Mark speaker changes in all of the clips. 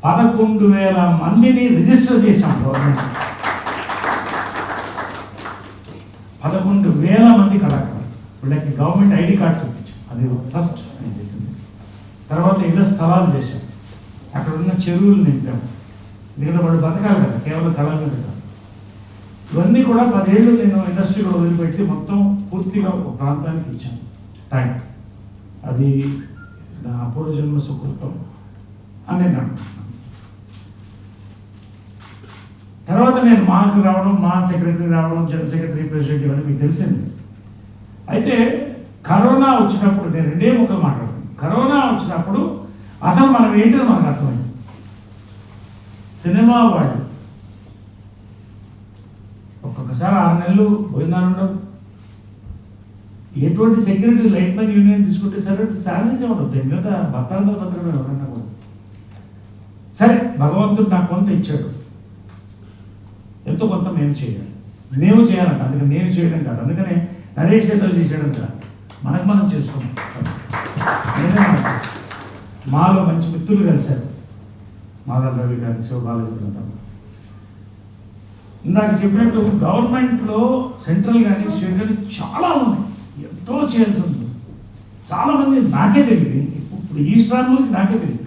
Speaker 1: 11,000 మందిని రిజిస్టర్ చేశాం గవర్నమెంట్. 11,000 మంది కళాకారులు వీళ్ళకి గవర్నమెంట్ ఐడి కార్డ్స్ ఇప్పించాం. అది ఫస్ట్ నేను చేసింది. తర్వాత ఇళ్ళ స్థలాలు చేశాం, అక్కడ ఉన్న చెరువులు నింపాము. ఎందుకంటే వాడు బతకాలి కదా, కేవలం కళ మీద కాదు. ఇవన్నీ కూడా 10 ఏళ్ళు నేను ఇండస్ట్రీలో వదిలిపెట్టి మొత్తం పూర్తిగా ఒక ప్రాంతానికి ఇచ్చాను టైం. అది నా పూర్వజన్మ సుకృతం అని నేను అనుకుంటున్నాను. తర్వాత నేను మాకు రావడం, మా సెక్రటరీ రావడం, జనరల్ సెక్రటరీ, ప్రెసిడెంట్ ఇవన్నీ మీకు తెలిసింది. అయితే కరోనా వచ్చినప్పుడు నేను 2 ముక్కలు మాట్లాడుతున్నాను. కరోనా వచ్చినప్పుడు అసలు మనం ఏంటో మనకు అర్థమైంది. సినిమా వాళ్ళు ఒక్కొక్కసారి 6 నెలలు భోజనాలు ఉండవు. ఎటువంటి సెక్యూరిటీ లైట్ మ్యాన్ యూనియన్ తీసుకుంటే సరే శాలరీస్ ఉండవు. మిగతా భర్తలతో భద్రమే ఎవరన్నా కూడా. సరే, భగవంతుడు నాకు కొంత ఇచ్చాడు, ఎంతో కొంత మేము చేయాలి. మేము చేయాలంట, అందుకని నేను చేయడం కాదు. అందుకనే నరేష్ ఏదో చేసేయడం కాదు, మనకు మనం చేసుకున్నాం. నేనే మాలో మంచి మిత్రులు కలిశారు, మాధవ్ రవి గారి, శివబాలాజీ గారు. ఇందాక చెప్పినట్టు గవర్నమెంట్లో సెంట్రల్ కానీ స్టేట్ కానీ చాలా ఉన్నాయి, ఎంతో చేయాల్సి ఉంది. చాలామంది నాకే తెలియదు, ఇప్పుడు ఈ స్ట్రాంగ్ గురించి నాకే తెలియదు.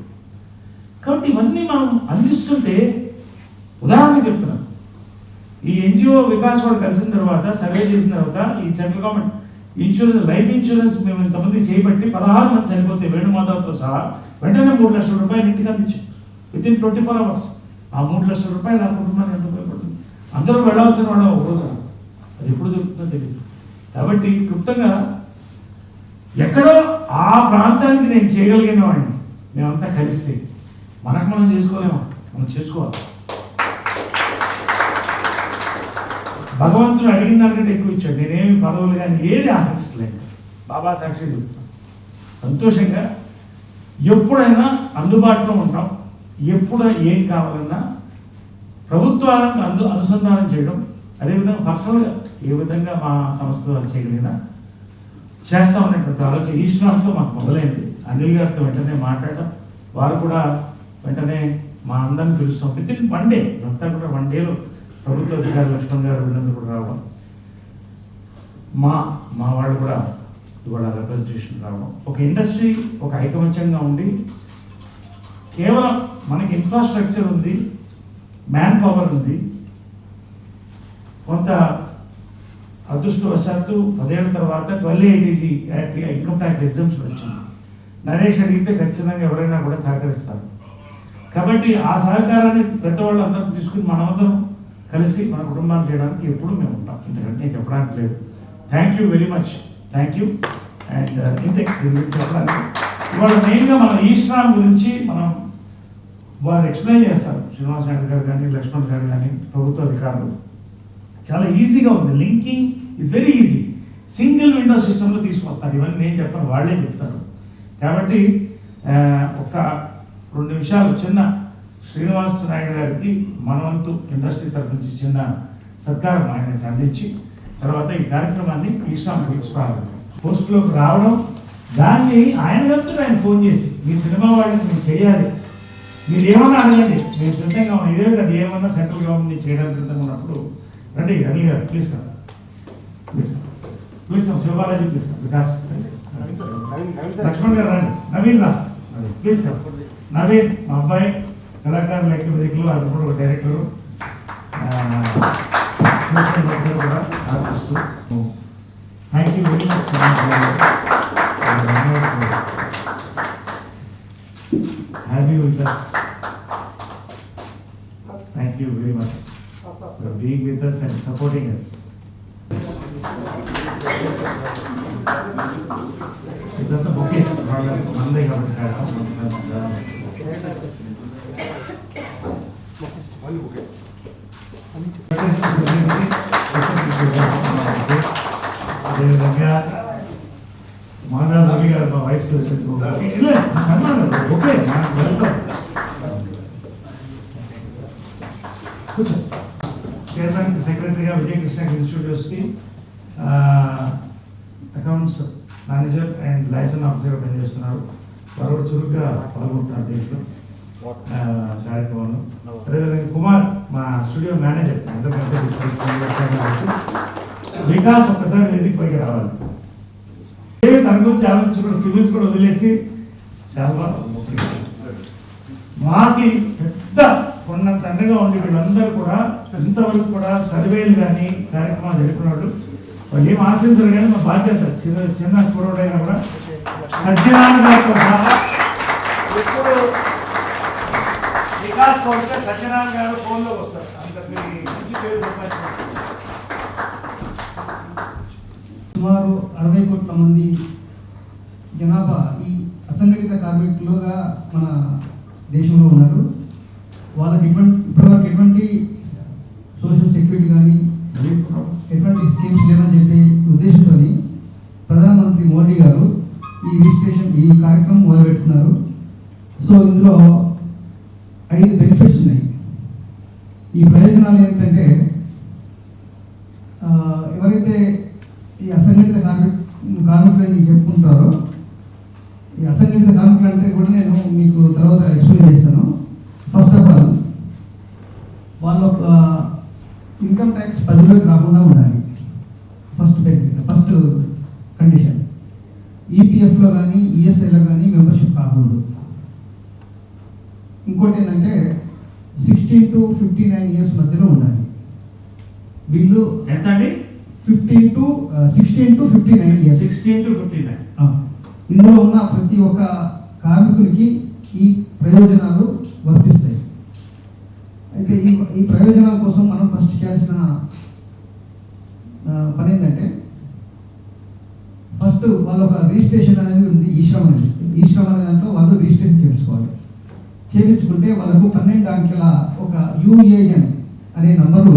Speaker 1: కాబట్టి ఇవన్నీ మనం అందిస్తుంటే, ఉదాహరణ చెప్తున్నాను, ఈ ఎన్జిఓ వికాస్ వాడు కలిసిన తర్వాత, సర్వే చేసిన తర్వాత, ఈ central government insurance, life insurance మేము ఇంతమంది చేయబట్టి 16 మంది చనిపోతే వేణుమాధవ్తో సహా వెంటనే 3 లక్షల రూపాయలు ఇంటికి అందించాం వితిన్ 24 hours. ఆ 3 లక్షల రూపాయలు ఆ కుటుంబానికి ఎంత ఉపయోగపడుతుంది? అందరూ వెళ్ళాల్సిన వాళ్ళు ఒక రోజు, అది ఎప్పుడు జరుగుతుందో తెలియదు. కాబట్టి క్లుప్తంగా ఎక్కడో ఆ ప్రాంతానికి నేను చేయగలిగిన వాడిని మేమంతా కలిస్తే, మనకు మనం చేసుకోలేమా? మనం చేసుకోవాలి. భగవంతుడు అడిగిన దానికంటే ఎక్కువ ఇచ్చాడు. నేనేమి పదవులు కానీ ఏది ఆశించట్లేదు. బాబా సాక్షి చెప్తున్నాను, సంతోషంగా ఎప్పుడైనా అందుబాటులో ఉంటాం. ఎప్పుడు ఏం కావాలన్నా ప్రభుత్వానికి అనుసంధానం చేయడం, అదేవిధంగా పర్సనల్గా ఏ విధంగా మా సంస్థ చేయగలిగినా చేస్తామనేటువంటి ఆలోచన ఈ శ్రామంతో మాకు మొదలైంది. అనిల్ గారితో వెంటనే మాట్లాడడం, వారు కూడా వెంటనే మా అందరిని పిలుస్తాం. వితిన్ 1 day, అంతా కూడా 1 dayలో ప్రభుత్వ అధికారులు లక్ష్మణ్ గారు వీళ్ళందరూ కూడా రావడం, మా వాళ్ళు కూడా ఇవాళ రిప్రజెంటేషన్ రావడం, ఒక ఇండస్ట్రీ ఒక ఐకమత్యంగా ఉండి, కేవలం మనకి ఇన్ఫ్రాస్ట్రక్చర్ ఉంది, మ్యాన్ పవర్ ఉంది. కొంత అదృష్టవశాత్తు 10 ఏళ్ల తర్వాత 1280 ఇన్కమ్ ట్యాక్స్ ఎగ్జామ్షన్ వచ్చింది. నరేష్ అడిగితే ఖచ్చితంగా ఎవరైనా కూడా సహకరిస్తారు. కాబట్టి ఆ సహకారాన్ని పెద్దవాళ్ళు అందరూ తీసుకుని మనమందరం కలిసి మన కుటుంబాన్ని చేయడానికి ఎప్పుడు మేము ఉంటాం. ఇంతకంటే నేను చెప్పడానికి లేదు. Thank you very much, thank you. And ఇంతే గురించి చెప్పడానికి ఇవాళ మెయిన్గా మన ఈ శ్రామ్ గురించి వారు ఎక్స్ప్లెయిన్ చేస్తారు. శ్రీనివాస్ నాయుడు గారు కానీ, లక్ష్మణ్ గారు కానీ, ప్రభుత్వ అధికారులు. చాలా ఈజీగా ఉంది, linking is very easy. Single window సిస్టంలో తీసుకొస్తారు. ఇవన్నీ నేను చెప్పాను, వాళ్ళే చెప్తారు. కాబట్టి ఒక 2 నిమిషాలు చిన్న శ్రీనివాస్ నాయుడు గారికి మనవంతు ఇండస్ట్రీ తరఫు నుంచి చిన్న సత్కారం ఆయనకి అందించి, తర్వాత ఈ కార్యక్రమాన్ని ఈశ్రామ్ పోస్టులోకి రావడం, దాన్ని ఆయన చెప్తే ఆయన ఫోన్ చేసి మీ సినిమా వాళ్ళకి మీరు చేయాలి, మీరు ఏమన్నా అడగండి, మేము సిద్ధంగా ఉన్నాం. ఇదే కదా ఏమన్నా సెంట్రల్ గవర్నమెంట్ చేయడానికి సిద్ధంగా ఉన్నప్పుడు రండి అనిల్ గారు, ప్లీజ్ కదా, ప్లీజ్ శివబాలాజీ ప్లీజ్ వికాస్, లక్ష్మణ్ గారు రండి, నవీన్ రా ప్లీజ్ కదా, నవీన్ మా అబ్బాయి కళాకారులు ఎక్కిలో అది కూడా ఒక డైరెక్టరు, కూడా artist. Thank you very much. Have you with us? Thank you very much for being with us and supporting us. ఇదంతా బుకేస్ మందే కాబట్టి అదేవిధంగా మాధవ్ రవి గారు మా వైస్ ప్రెసిడెంట్ సన్మానం. Okay, welcome. కూర్చో. చైర్మన్ సెక్రటరీగా విజయకృష్ణ ఇన్స్టిట్యూట్స్కి అకౌంట్స్ మేనేజర్ అండ్ లైసెన్స్ ఆఫీసర్గా పనిచేస్తున్నారు. వారు చురుగ్గా పాల్గొంటున్నారు దీంట్లో. కార్యక్రమంలో. అదేవిధంగా కుమార్ మా స్టూడియో మేనేజర్, ఎందుకంటే వికాస్ ఒక్కసారి వేదిక పైకి రావాలి. తన గురించి ఆలోచించుకుంటే సివిల్స్ కూడా వదిలేసి చాలా మాకి పెద్ద ఉన్నంత అండగా ఉండి వీళ్ళందరూ కూడా ఇంతవరకు కూడా సర్వేలు కానీ కార్యక్రమాలు జరుపుకున్నాడు. వాళ్ళు ఏం ఆశించరు కానీ మా బాధ్యత చిన్న చూడైనా కూడా సత్యనారాయణ గారితో సహా ఎప్పుడు వికాస్ కోరితే సత్యనారాయణ గారు ఫోన్లోకి వస్తారు. అంతకి మంచి పేరు సంపాదించుకుంటారు.
Speaker 2: సుమారు 60 కోట్ల మంది జనాభా ఈ అసంఘటిత కార్మికులుగా మన దేశంలో ఉన్నారు. వాళ్ళకి ఇప్పటివరకు ఎటువంటి సోషల్ సెక్యూరిటీ కానీ ఎటువంటి స్కీమ్స్ లేవని చెప్పి ఉద్దేశంతో ప్రధానమంత్రి మోడీ గారు ఈ కార్యక్రమం మొదలుపెట్టుకున్నారు. సో ఇందులో 5 బెనిఫిట్స్ ఉన్నాయి. ఈ ప్రయోజనాలు ఏంటంటే ఎవరైతే ఈ అసంఘటిత కార్మికులని చెప్పుకుంటారో, ఈ అసంఘటిత కార్మికులు అంటే కూడా నేను మీకు తర్వాత ఎక్స్ప్లెయిన్ చేస్తాను. ఫస్ట్ ఆఫ్ ఆల్ వాళ్ళ ఇన్కమ్ ట్యాక్స్ 10,000 రాకుండా ఉండాలి. First condition. ఈపీఎఫ్లో కానీ ఈఎస్ఐలో కానీ మెంబర్షిప్ కాకూడదు. ఇంకోటి ఏంటంటే 16 to 59 ఇయర్స్ మధ్యలో ఉండాలి. వీళ్ళు
Speaker 1: ఎంత అండి?
Speaker 2: 16 to 59 ఇయర్స్.
Speaker 1: 16 to 59.
Speaker 2: ఇందులో ఉన్న ప్రతి ఒక్క కార్మికునికి ఈ ప్రయోజనాలు వర్తిస్తాయి. అయితే ఈ ప్రయోజనాల కోసం మనం ఫస్ట్ చేయాల్సిన పని ఏంటంటే ఫస్ట్ వాళ్ళ ఒక రిజిస్ట్రేషన్ అనేది ఉంది. ఈ శ్రమ అనే దాంట్లో వాళ్ళు రిజిస్ట్రేషన్ చేయించుకోవాలి. చేయించుకుంటే వాళ్ళకు 12 అంకెల ఒక యూఏఎన్ అనే నంబరు,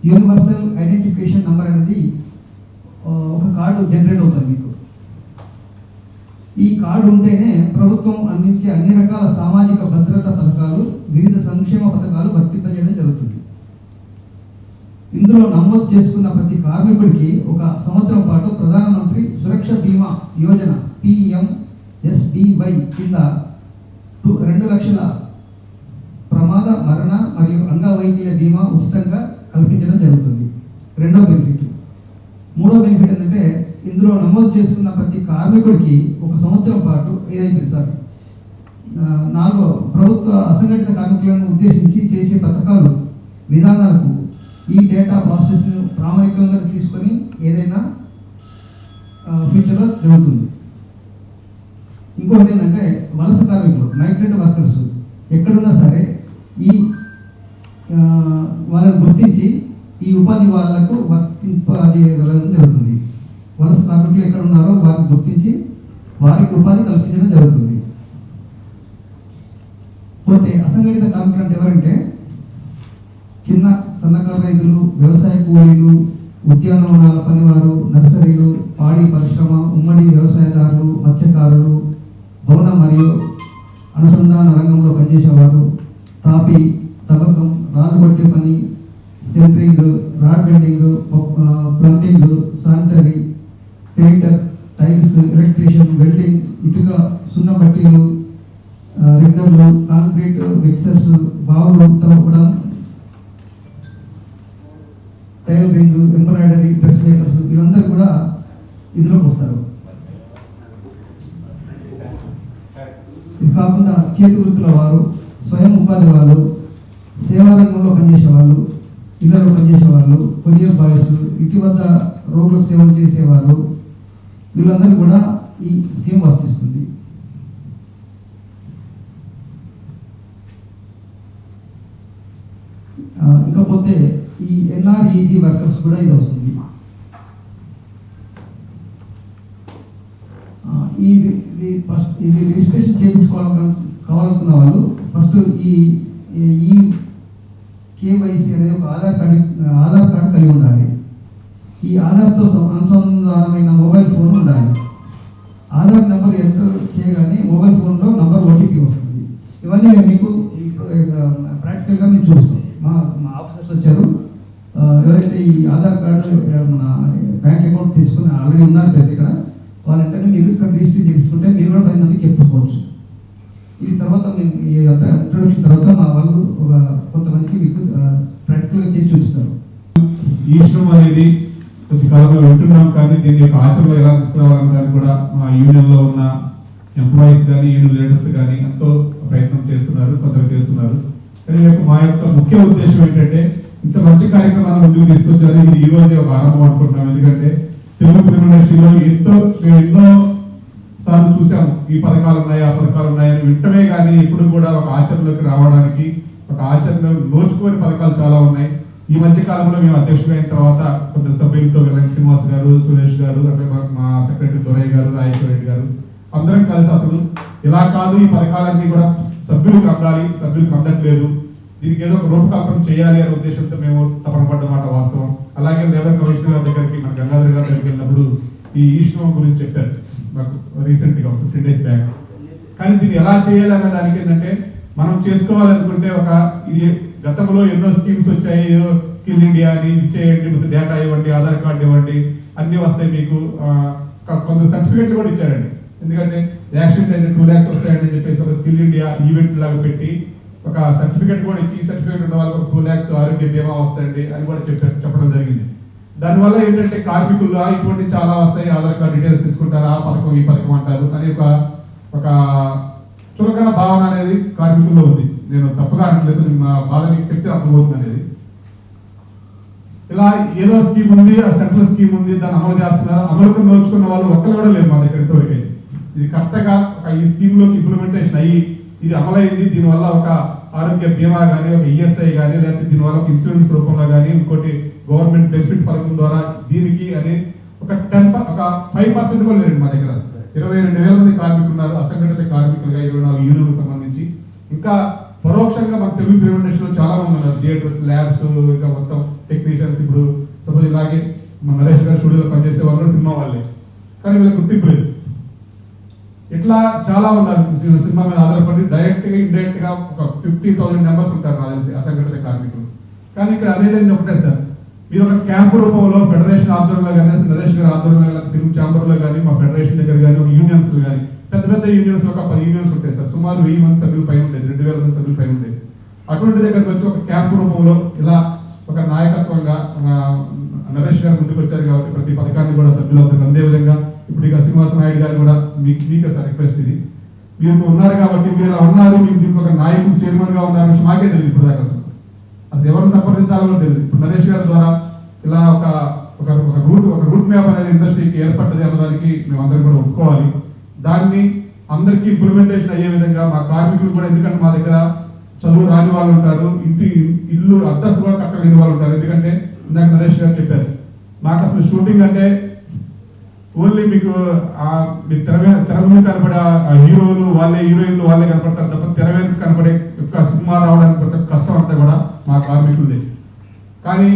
Speaker 2: యూనివర్సల్ ఐడెంటిఫికేషన్ నంబర్ అనేది ఒక కార్డు జనరేట్ అవుతుంది మీకు. ఈ కార్డు ఉంటేనే ప్రభుత్వం అందించే అన్ని రకాల సామాజిక భద్రత పథకాలు, వివిధ సంక్షేమ పథకాలు వర్తింపజేయడం జరుగుతుంది. ఇందులో నమోదు చేసుకున్న ప్రతి కార్మికుడికి 1 సంవత్సరం పాటు ప్రధానమంత్రి సురక్ష బీమా యోజన PMSBY కింద 2 లక్షల ప్రమాద, మరణ మరియు అంగవైకల్య బీమా ఉచితంగా కల్పించడం జరుగుతుంది. రెండో బెనిఫిట్. మూడో బెనిఫిట్ ఏంటంటే ఇందులో నమోదు చేసుకున్న ప్రతి కార్మికుడికి 1 సంవత్సరం పాటు నాలుగో ప్రభుత్వ అసంఘటిత కార్మికులను ఉద్దేశించి చేసే పథకాలు, విధానాలకు ఈ డేటా ప్రాసెస్ను ప్రామాణికంగా తీసుకొని ఏదైనా ఫ్యూచర్లో జరుగుతుంది. ఇంకొకటి ఏంటంటే వలస కార్మికులు, మైగ్రెంట్ వర్కర్స్ ఎక్కడున్నా సరే వాళ్ళని గుర్తించి ఈ ఉపాధి వాళ్ళకు వర్తింపజేయగలడం జరుగుతుంది. వలస కార్మికులు ఎక్కడ ఉన్నారో వారిని గుర్తించి వారికి ఉపాధి కల్పించడం జరుగుతుంది. పోతే అసంఘటిత కార్మికులు అంటే ఎవరంటే చిన్న సన్నకారు రైతులు, వ్యవసాయ కూలీలు, ఉద్యానవనాల పనివారు, నర్సరీలు, పాడి పరిశ్రమ, ఉమ్మడి వ్యవసాయదారులు, మత్స్యకారులు, భవన మరియు అనుసంధాన రంగంలో పనిచేసేవారు, తాపి, తవ్వకం, రాళ్ళు కొట్టే పని, centering, rod bending, plumbing, sanitary, painter, tiles, electrician, welding, ఇటుక, సున్నబట్టీలు, రిగ్గర్లు, కాంక్రీట్ మిక్సర్స్, బావులు తవ్వడం, టైలరింగ్, ఎంబ్రాయిడరీ, డ్రెస్ మేకర్స్, వీళ్ళందరూ కూడా ఇందులోకి వస్తారు. ఇది కాకుండా చేతి వృత్తుల వారు, స్వయం ఉపాధి వాళ్ళు, సేవా రంగంలో పనిచేసేవాళ్ళు, ఇళ్లలో పనిచేసేవాళ్ళు, కొరియర్ బాయ్స్, ఇంటి వద్ద రోగులకు సేవలు చేసేవాళ్ళు, వీళ్ళందరూ కూడా ఈ స్కీమ్ వర్తిస్తుంది. ఇకపోతే ఈ NREG వర్కర్స్ కూడా ఇది వస్తుంది. ఇది రిజిస్ట్రేషన్ కావాలనుకున్న వాళ్ళు ఫస్ట్ ఈ KYC అనేది ఒక ఆధార్ కార్డు కలిగి ఉండాలి. ఈ ఆధార్తో అనుసంధానమైన మొబైల్ ఫోన్ ఉండాలి. ఆధార్ నెంబర్ ఎంటర్ చేయగానే మొబైల్ ఫోన్లో నంబర్ OTP వస్తుంది. ఇవన్నీ మేము మీకు ప్రాక్టికల్గా మేము చూస్తాం. మా ఆఫీసర్స్ వచ్చారు. ఎవరైతే ఈ ఆధార్ కార్డు మన బ్యాంక్ అకౌంట్ తీసుకుని ఆల్రెడీ ఉన్నారు కదా ఇక్కడ, వాళ్ళంటే మీరు ఇక్కడ రిజిస్టర్ చేయించుకుంటే మీరు కూడా 10 మందికి చెప్పుకోవచ్చు. ఇది తర్వాత మేము ఈ ఇంట్రొడక్షన్ తర్వాత మా వాళ్ళు ఒక కొంతమందికి మీకు ప్రాక్టికల్గా చేసి చూపిస్తారు.
Speaker 3: ఈ శ్రమ అనేది కొద్ది కాలంలో వింటున్నాం, కానీ దీని యొక్క ఆచరణలో ఎలా తీసుకురావాలని కానీ కూడా మా యూనియన్లో ఉన్న ఎంప్లాయీస్ కానీ యూనియన్ లీడర్స్ కానీ ఎంతో ప్రయత్నం చేస్తున్నారు, కొందరు చేస్తున్నారు. కానీ మా యొక్క ముఖ్య ఉద్దేశం ఏంటంటే ఇంత మంచి కార్యక్రమాన్ని ముందుకు తీసుకొచ్చారు. ఇది ఈ రోజే ఒక ఆరంభం అనుకుంటున్నాం. ఎందుకంటే తెలుగు ఫిల్మ్ ఇండస్ట్రీలో ఎన్నో సార్లు చూసాము, ఈ పథకాలు ఉన్నాయి, ఆ పథకాలు ఉన్నాయని వింటమే కానీ ఇప్పుడు కూడా ఒక ఆచరణలోకి రావడానికి, ఒక ఆచరణలో నోచుకోని పథకాలు చాలా ఉన్నాయి. ఈ మధ్య కాలంలో మేము అధ్యక్షుడు అయిన తర్వాత కొంత సభ్యులతో శ్రీనివాస్ గారు, సురేష్ గారు, అంటే మా సెక్రటరీ దొరయ్య గారు, రాజేశ్వర రెడ్డి గారు అందరం కలిసి అసలు ఇలా కాదు, ఈ పథకాలన్నీ కూడా సభ్యులకు అందాలి, సభ్యులకు అందట్లేదు, దీనికి ఏదో ఒక రూపకల్పన చేయాలి అనే ఉద్దేశంతో మేము తపన పడ్డమాట వాస్తవం. అలాగే లేబర్ కమిషనర్ గారి దగ్గరికి, మన గంగాధర్ గారి దగ్గరికి వెళ్ళినప్పుడు ఈ ఈశ్వరం గురించి చెప్పారు మాకు రీసెంట్ గా 15 days బ్యాక్. కానీ దీన్ని ఎలా చేయాలి అనే దానికి ఏంటంటే మనం చేసుకోవాలనుకుంటే ఇది గతంలో ఎన్నో స్కీమ్స్ వచ్చాయి, స్కిల్ ఇండియా అని ఇచ్చేయండి, డేటా ఇవ్వండి, ఆధార్ కార్డు ఇవ్వండి, అన్ని వస్తాయి మీకు, కొంత సర్టిఫికెట్లు కూడా ఇచ్చారండి. ఎందుకంటే యాక్సిడెంట్ అయితే 2 lakhs వస్తాయని చెప్పేసి ఒక స్కిల్ ఇండియా ఈవెంట్ లాగా పెట్టి ఒక సర్టిఫికెట్ కూడా ఇచ్చి, ఈ సర్టిఫికెట్ ఉన్న వాళ్ళకి 2 lakhs ఆరోగ్య బీమా వస్తాయండి అని కూడా చెప్పడం జరిగింది. దానివల్ల ఏంటంటే కార్మికులు ఇటువంటి చాలా వస్తాయి, ఆధార్ కార్డు డీటెయిల్స్ తీసుకుంటారు, ఆ పథకం ఈ పథకం అంటారు అని ఒక చులకన భావన అనేది కార్మికుల్లో ఉంది. నేను తప్పుగా అనట్లేదు, మా బాధ మీకు చెప్తే అర్థమవుతుంది అనేది. ఇలా ఏదో స్కీమ్ ఉంది, సెంట్రల్ స్కీమ్ ఉంది, దాన్ని అమలు చేస్తున్నారు, అమలుకు నోచుకున్న వాళ్ళు ఒక్కరు కూడా లేరు మా దగ్గర ఇంతవరకు. ఇది కరెక్ట్ గా ఈ స్కీమ్ లోకి ఇంప్లిమెంటేషన్ అయ్యి ఇది అమలైంది, దీనివల్ల ఒక ఆరోగ్య బీమా కానీ, ఒక ఈఎస్ఐ కానీ, లేకపోతే దీనివల్ల ఒక ఇన్సూరెన్స్ రూపంలో కానీ, ఇంకోటి గవర్నమెంట్ బెనిఫిట్ పథకం ద్వారా దీనికి అని ఒక 5% కూడా లేరండి మా దగ్గర. 22,000 మంది కార్మికులు ఉన్నారు, అసంఘటిత కార్మికులుగా 24 యూనియన్లకు సంబంధించి. ఇంకా పరోక్షంగా మన తెలుగు ఫిల్మ్ ఇండస్ట్రీలో చాలా మంది ఉన్నారు, థియేటర్స్, ల్యాబ్స్, ఇంకా మొత్తం టెక్నీషియన్స్. ఇప్పుడు సపోజ్ ఇలాగే మన నరేష్ గారు స్టూడియోలో పనిచేసే వాళ్ళు సినిమా వాళ్ళే, కానీ వీళ్ళకి గుర్తింపు లేదు. ఇట్లా చాలా ఉన్నారు సినిమా మీద ఆధారపడి డైరెక్ట్ గా ఇండైరెక్ట్ గా ఒక 50,000 మెంబర్స్ ఉంటారు నాకు తెలిసి అసంఘటిత కార్మికులు. కానీ ఇక్కడ అనేది ఒకటే సార్, మీరు ఒక క్యాంపు రూపంలో ఫెడరేషన్ ఆధ్వర్యంలో కానీ, నరేష్ గారి ఆధ్వర్యంలో కానీ, ఫిల్మ్ ఛాంబర్ లో కానీ, మా ఫెడరేషన్ దగ్గర కానీ, ఒక యూనియన్స్ కానీ, పెద్ద పెద్ద యూనియన్స్ ఒక 10 యూనియన్స్ ఉంటాయి సార్, సుమారు 1000 మంది సభ్యులు పైన ఉండేది, 2000 మంది సభ్యులు పైన ఉండేది. అటువంటి దగ్గరకు వచ్చి ఒక క్యాంపు రూపంలో ఇలా ఒక నాయకత్వంగా నరేష్ గారు ముందుకు వచ్చారు కాబట్టి ప్రతి పథకాన్ని కూడా సభ్యులందరూ అందే విధంగా ఇప్పుడు ఇక శ్రీనివాస నాయుడు గారు కూడా మీకే సార్ రిక్వెస్ట్, ఇది మీరు ఉన్నారు కాబట్టి మీరు ఇలా ఉన్నారు, మీకు దీనికి ఒక నాయకుడు చైర్మన్ గా ఉన్నారు, మాకే తెలియదు ఇప్పుడు దాకా అసలు ఎవరిని సంప్రదించాలో కూడా తెలియదు. ఇప్పుడు నరేష్ గారి ద్వారా ఇలా ఒక రూట్ మ్యాప్ అనేది ఇండస్ట్రీకి ఏర్పడ్డది అన్నదానికి మేమందరం కూడా ఒప్పుకోవాలి. దాన్ని అందరికీ ఇంప్లిమెంటేషన్ అయ్యే విధంగా మా కార్మికులు కూడా, ఎందుకంటే మా దగ్గర చదువు రాని వాళ్ళు ఉంటారు, ఇల్లు అడ్రస్ కూడా కట్టలేని వాళ్ళు ఉంటారు. ఎందుకంటే ఇందాక నరేష్ గారు చెప్పారు, మాకు అసలు షూటింగ్ అంటే ఓన్లీ మీకు తెర మీద కనపడే హీరోలు వాళ్ళే, హీరోయిన్లు వాళ్ళే కనపడతారు తప్ప తెర మీద కనపడే సినిమా రావడానికి కష్టం అంతా కూడా మా కార్మికులదే. కానీ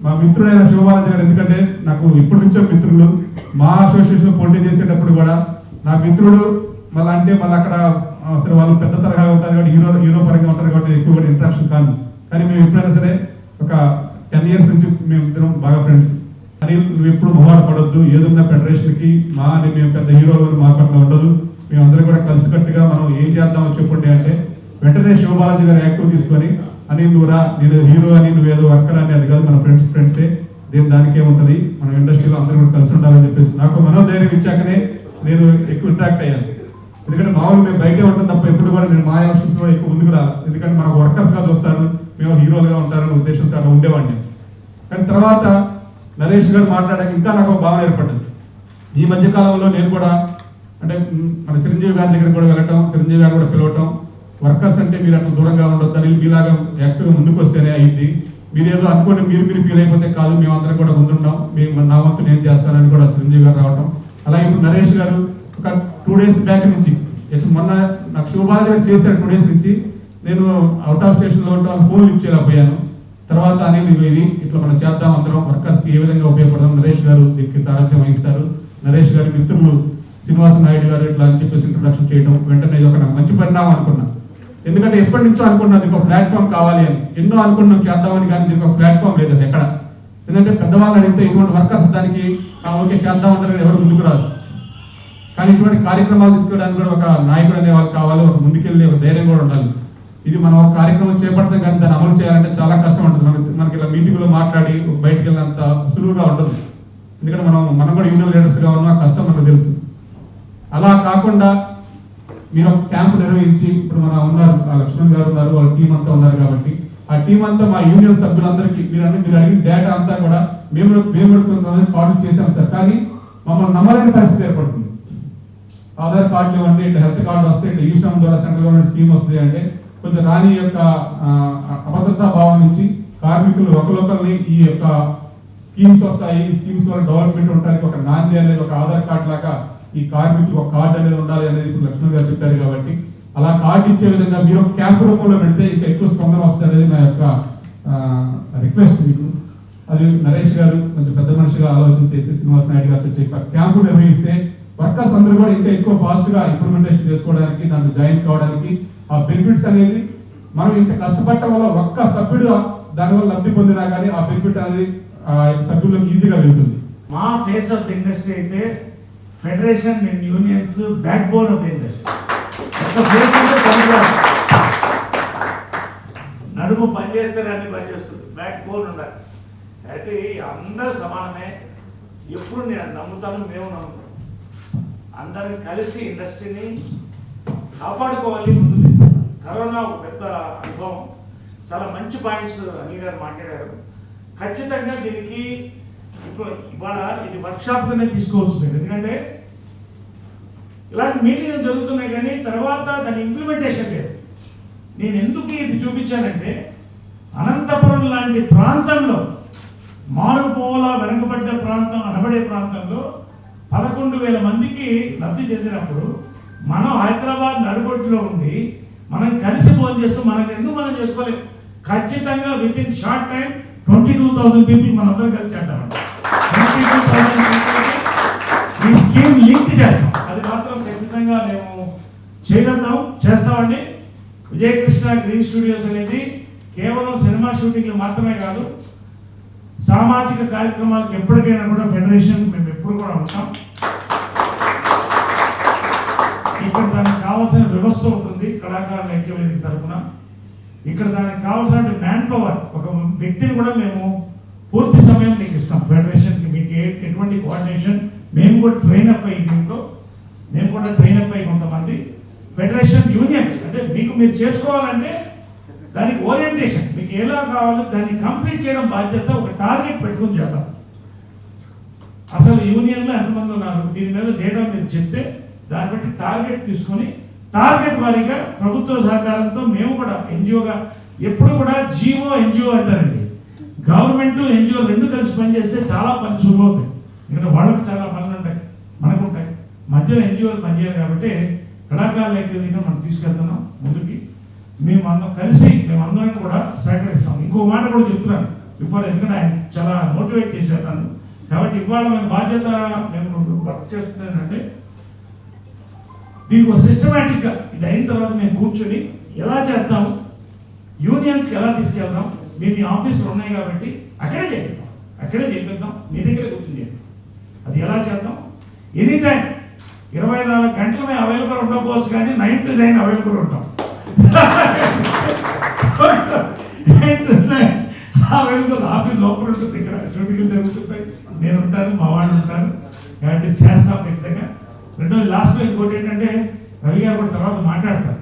Speaker 3: మా మిత్రుడైన శివబాలాజీ గారు, ఎందుకంటే నాకు ఇప్పటి నుంచో మిత్రులు, మా అసోసియేషన్ పోటీ చేసేటప్పుడు కూడా నా మిత్రుడు మళ్ళీ అంటే మళ్ళీ అక్కడ సరే వాళ్ళు పెద్ద తరగా ఉంటారు కాబట్టి హీరో పరంగా ఉంటారు కాబట్టి ఎక్కువ ఇంట్రాక్షన్ కాదు. కానీ మేము ఎప్పుడైనా సరే ఒక 10 years నుంచి మేము ఇద్దరం బాగా ఫ్రెండ్స్. అని నువ్వు ఎప్పుడు మొహాట పడొద్దు, ఏదన్నా ఫెడరేషన్ కి మేము పెద్ద హీరోలు మా పట్ల ఉండదు, మేమందరం కూడా కలిసికట్టుగా మనం ఏం చేద్దామని చెప్పండి అంటే వెంటనే శివబాలాజీ గారు యాక్టివ్ తీసుకొని, అని నువ్వురా, నేను హీరో అని నువ్వేదో వర్కర్ అని అది కాదు, మన ఫ్రెండ్సే, దానికి ఏముంటది, మన ఇండస్ట్రీలో అందరూ కూడా కలిసి ఉండాలని చెప్పేసి నాకు మనోధైర్యం ఇచ్చాకనే నేను ఎక్కువ ఇంట్రాక్ట్ అయ్యాను. ఎందుకంటే మామూలు మేము బయటే ఉంటాం తప్ప ఎప్పుడు కూడా నేను మా ఎలక్షన్స్ కూడా ఎక్కువ ముందుకు రాదు, ఎందుకంటే మనకు వర్కర్స్ గా చూస్తారు, మేము హీరోలుగా ఉంటారనే ఉద్దేశంతో అట్లా ఉండేవాడిని. కానీ తర్వాత నరేష్ గారు మాట్లాడాక ఇంకా నాకు ఒక భావన ఏర్పడ్డది. ఈ మధ్య కాలంలో నేను కూడా అంటే మన చిరంజీవి గారి దగ్గర కూడా వెళ్ళటం, చిరంజీవి గారు కూడా పిలవటం, వర్కర్స్ అంటే మీరు అట్లా దూరంగా ఉండొద్దని, మీలాగా యాక్టివ్గా ముందుకు వస్తేనే అయింది, మీరేదో అనుకోండి మీరు ఫీల్ అయిపోతే కాదు, మేమందరం కూడా ముందున్నాం, మేము నా వంతు నేను చేస్తానని కూడా చిరంజీవి గారు రావటం. అలాగే ఇప్పుడు నరేష్ గారు ఒక 2 days బ్యాక్ నుంచి, మొన్న నాకు శుభాలు చేశారు 2 days నుంచి, నేను అవుట్ ఆఫ్ స్టేషన్ లో ఉంటాను, ఫోన్ లిఫ్ట్ చేయలేకపోయాను. తర్వాత అనేది ఇది ఇట్లా మనం చేద్దాం, అందరం వర్కర్స్ ఏ విధంగా ఉపయోగపడదాం, నరేష్ గారు దీనికి సారథ్యం వహిస్తారు. నరేష్ గారి మిత్రులు శ్రీనివాస నాయుడు గారు ఇట్లా అని చెప్పేసి ఇంట్రొడక్షన్ చేయడం వెంటనే ఇది ఒక నాకు మంచి పరిణామం అనుకున్నా. ఎందుకంటే ఎప్పటి నుంచో అనుకున్నది ఒక ప్లాట్ఫామ్ కావాలి అని, ఎన్నో అనుకున్నాం చేద్దామని, కానీ దీనికి ఒక ప్లాట్ఫామ్ లేదు ఎక్కడ. ఎందుకంటే పెద్దవాళ్ళు అడిగితే ఇటువంటి వర్కర్స్ దానికి ఓకే చేద్దామంటారు, ఎవరు ముందుకు రాదు. కానీ ఇటువంటి కార్యక్రమాలు తీసుకోవడానికి కూడా ఒక నాయకుడు అనే వాళ్ళు కావాలి, ఒక ముందుకెళ్ళి ఒక ధైర్యం కూడా ఉండాలి. ఇది మనం ఒక కార్యక్రమం చేపడితే కానీ దాన్ని అమలు చేయాలంటే చాలా కష్టం ఉంటుంది. మనకి ఇలా మీటింగ్లో మాట్లాడి బయటికి వెళ్ళినంత సులువుగా ఉండదు. ఎందుకంటే మనం కూడా యూనియన్ లీడర్స్గా ఉన్న కష్టం మనకు తెలుసు. అలా కాకుండా మీరు ఒక క్యాంపు నిర్వహించి, ఇప్పుడు మన ఉన్నారు లక్ష్మణ్ గారు ఉన్నారు, వాళ్ళ టీం అంతా ఉన్నారు కాబట్టి ఆ టీం అంతా మా యూనియన్ సభ్యులందరికీ మీరు అడిగిన డేటా అంతా కూడా మేము కార్డు చేసాం సార్. కానీ మమ్మల్ని నమ్మలేని పరిస్థితి ఏర్పడుతుంది. ఆధార్ కార్డులు ఇవ్వండి, ఇట్లా హెల్త్ కార్డు వస్తే ఇట్లా ఈ శ్రమ్ ద్వారా సెంట్రల్ గవర్నమెంట్ స్కీమ్ వస్తుంది అంటే కొంచెం రాని యొక్క అభద్రతా భావం నుంచి కార్మికులు ఒకరిని ఈ యొక్క స్కీమ్స్ వస్తాయి, ఈ స్కీమ్స్ వల్ల డెవలప్మెంట్ ఉండడానికి ఒక నాంది అనేది ఒక ఆధార్ కార్డు లాగా ఈ కార్మికులు ఒక కార్డు అనేది ఉండాలి అనేది ఇప్పుడు లక్ష్మణ్ గారు చెప్పారు. కాబట్టి అలా కార్డు ఇచ్చే విధంగా మీరు ఒక క్యాంప్ రూపంలో పెడితే ఇంకా ఎక్కువ స్పందన వస్తుంది అనేది నా యొక్క రిక్వెస్ట్ మీకు. అది నరేష్ గారు కొంచెం పెద్ద మనిషిగా ఆలోచన చేసి శ్రీనివాస్ నాయుడు గారితో చెప్పి క్యాంపు నిర్వహిస్తే వర్కర్స్ అందరూ కూడా ఇంకా ఎక్కువ ఫాస్ట్ గా ఇంప్లిమెంటేషన్ చేసుకోవడానికి, దాంట్లో జాయిన్ కావడానికి ఆ బెనిఫిట్స్ అనేది మనం ఇంత కష్టపడటం వల్ల ఒక్క సభ్యుడు దానివల్ల లబ్ధి పొందినా కానీ ఆ బెనిఫిట్ అనేది సభ్యులకు ఈజీగా వెళ్తుంది.
Speaker 1: మా ఫేస్ ఆఫ్ ద ఇండస్ట్రీ అయితే federation and unions back bone of the industry. నడుము పనిచేస్తే అన్ని పనిచేస్తుంది, బ్యాక్ బోన్ ఉండాలి. అయితే అందరూ సమానమే. ఎప్పుడు నేను నమ్ముతాను, మేము నమ్ముతాం. అందరిని కలిసి ఇండస్ట్రీని కాపాడుకోవాలి, ముందు తీసుకుంటాం. కరోనా ఒక పెద్ద అనుభవం. చాలా మంచి పాయింట్స్ అనిల్ గారు మాట్లాడారు. ఖచ్చితంగా దీనికి ఇప్పుడు ఇవాళ ఇది వర్క్షాప్గానే తీసుకోవచ్చు మీరు. ఎందుకంటే ఇలాంటి మీటింగ్ జరుగుతున్నాయి కానీ తర్వాత దాని ఇంప్లిమెంటేషన్ లేదు. నేను ఎందుకు ఇది చూపించానంటే అనంతపురం లాంటి ప్రాంతంలో, మారుమూల వెనకబడ్డ ప్రాంతం అనబడే ప్రాంతంలో 11,000 మందికి లబ్ధి చెందినప్పుడు మనం హైదరాబాద్ నడుబొట్టులో ఉండి మనం కలిసి ఫోన్ చేస్తూ మనకు ఎందుకు మనం చేసుకోలేము. ఖచ్చితంగా with in short time 22,000 people మనందరం కలిసి చేద్దాం. 22,000 ఈ స్కీమ్ లింక్ చేస్తాం. అది మాత్రం ఖచ్చితంగా మేము చేయగలుగుతాం, చేస్తామండి. విజయకృష్ణ గ్రీన్ స్టూడియోస్ అనేది కేవలం సినిమా షూటింగ్లు మాత్రమే కాదు, సామాజిక కార్యక్రమాలకు ఎప్పటికైనా కూడా ఫెడరేషన్ మేము ఎప్పుడు కూడా ఉంటాం. ఇక్కడ దానికి కావాల్సిన వ్యవస్థ ఉంటుంది కళాకారుల ఐక్యవేదిక తరఫున. ఇక్కడ దానికి కావాల్సిన మ్యాన్ పవర్, ఒక వ్యక్తిని కూడా మేము పూర్తి సమయం మీకు ఇస్తాం. ఫెడరేషన్కి మీకు ఎటువంటి కోఆర్డినేషన్ మేము కూడా ట్రైన్ అప్ అయ్యి దీంట్లో మేము కూడా ట్రైన్ అప్ అయ్యి కొంతమంది ఫెడరేషన్ యూనియన్స్ అంటే మీకు మీరు చేసుకోవాలంటే దానికి ఓరియంటేషన్ మీకు ఎలా కావాలో దాన్ని కంప్లీట్ చేయడం బాధ్యత. ఒక టార్గెట్ పెట్టుకుని చేద్దాం. అసలు యూనియన్లో ఎంతమంది ఉన్నారు దీని మీద డేటా మీరు చెప్తే దాన్ని బట్టి టార్గెట్ తీసుకొని టార్గెట్ వారీగా ప్రభుత్వ సహకారంతో మేము కూడా ఎన్జిఓగా ఎప్పుడు కూడా జీఓ ఎన్జిఓ అంటారండి. గవర్నమెంట్ ఎన్జిఓ రెండు కలిసి పనిచేస్తే చాలా పని సులువవుతాయి. ఎందుకంటే వాళ్ళకి చాలా పనులు ఉంటాయి, మనకు ఉంటాయి. మధ్యలో ఎన్జిఓలు పనిచేయాలి కాబట్టి కళాకారుల ఐక్యతగా మనం తీసుకెళ్తున్నాం ముందుకి. మేమందరం కలిసి మేమందరం కూడా సహకరిస్తాం. ఇంకో మాట కూడా చెప్తున్నాను బిఫోర్, ఎందుకంటే ఆయన చాలా మోటివేట్ చేశారు నన్ను. కాబట్టి ఇవాళ మేము బాధ్యత మేము వర్క్ చేస్తుందంటే దీనికి సిస్టమేటిక్గా ఇది అయిన తర్వాత మేము కూర్చొని ఎలా చేద్దాం, యూనియన్స్కి ఎలా తీసుకెళ్దాం. మేము ఈ ఆఫీసులు ఉన్నాయి కాబట్టి అక్కడే చేపిద్దాం, మీ దగ్గరే కూర్చొని చేద్దాం. అది ఎలా చేద్దాం, ఎనీ టైం 24 గంటలు మేము అవైలబుల్ ఉండకపోవచ్చు కానీ 9 to 9 అవైలబుల్ ఉంటాం. అవైలబుల్ ఆఫీస్ లోపల ఉంటుంది. ఇక్కడ షూటింగ్లు జరుగుతుంటాయి, నేను ఉంటాను, మా వాళ్ళు ఉంటారు. కాబట్టి చేస్తాం ఖచ్చితంగా. రెండోది లాస్ట్లో ఇంకోటి ఏంటంటే రవి గారు కూడా తర్వాత మాట్లాడతారు.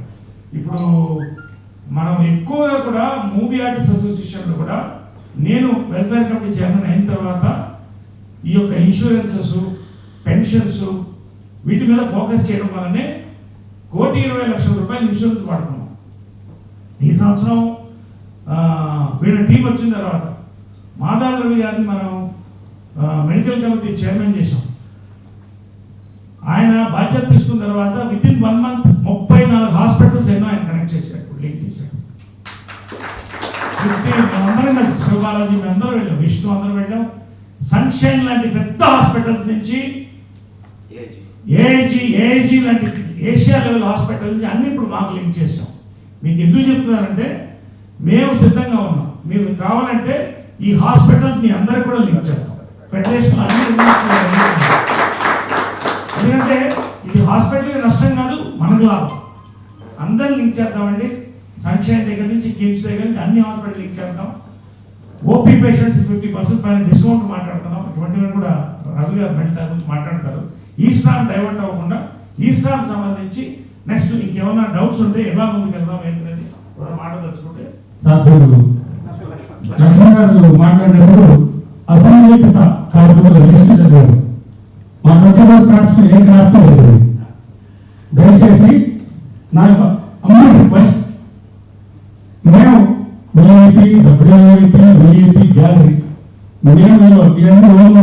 Speaker 1: ఇప్పుడు మనం ఎక్కువగా కూడా మూవీ ఆర్టిస్ట్ అసోసియేషన్లో కూడా నేను వెల్ఫేర్ కమిటీ చైర్మన్ అయిన తర్వాత ఈ యొక్క ఇన్సూరెన్సెస్, పెన్షన్స్ వీటి మీద ఫోకస్ చేయడం వల్లనే 1,20,00,000 రూపాయలు ఇన్సూరెన్స్ వాడుకున్నాం. ఈ సంవత్సరం వీళ్ళ టీం వచ్చిన తర్వాత మాదాల రవి గారిని మనం మెడికల్ కమిటీ చైర్మన్ చేసాం. ఆయన బాధ్యత తీసుకున్న తర్వాత విత్ ఇన్ 1 month 34 హాస్పిటల్స్ ఎన్నో ఆయన కనెక్ట్ చేశాడు, లింక్ చేశాడు. మేమందరం కలిసి శివబాలాజీ మేమందరం వెళ్ళాం, విష్ణు అందరం వెళ్ళాం. సన్షైన్ లాంటి పెద్ద హాస్పిటల్స్ నుంచి ఏఐజీ లాంటి ఏషియా లెవెల్ హాస్పిటల్ నుంచి అన్ని ఇప్పుడు మాకు లింక్ చేసాం. మీకు ఎందుకు చెప్తున్నారంటే మేము సిద్ధంగా ఉన్నాం. మీరు కావాలంటే ఈ హాస్పిటల్స్ మీ అందరికి కూడా లింక్ చేస్తాం. ఫెడరేషన్ అన్ని ఎందుకంటే ఇది ఇది హాస్పిటల్కి నష్టం కాదు, మనకు లాభం. అందరు లింక్ చేద్దామండి, సంక్షేమ దగ్గర నుంచి కిమ్స్ దగ్గర నుంచి అన్ని హాస్పిటల్ లింక్ చేద్దాం. ఓపీ పేషెంట్స్ 50% పైన డిస్కౌంట్ మాట్లాడుతున్నాం. ఇటువంటివి కూడా రవి గారు దాని గురించి మాట్లాడతారు. ఈ స్టాన్ డైవర్ట్ అవ్వకుండా ఈ స్టాన్ సంబంధించి నెక్స్ట్ ఇంకేమైనా డౌట్స్ ఉంటే ఎలా ముందుకు వెళ్దాం ఏంటనేది మాట్లాడదలుచుకుంటే
Speaker 4: సార్ లక్ష్మణ్ గారు మాట్లాడేటప్పుడు అసంఘటిత కార్మికుల లిస్టు చదివారు. మా 24 క్రాఫ్ట్స్ ఏ క్రాఫ్ట్ లేదు. దయచేసి నా యొక్క అమ్మాయి రిక్వెస్ట్, మేము విఐపి, డబ్ల్యూఐపి, విఐపి, గ్యాలరీ మేము ఇవన్నీ ఓన్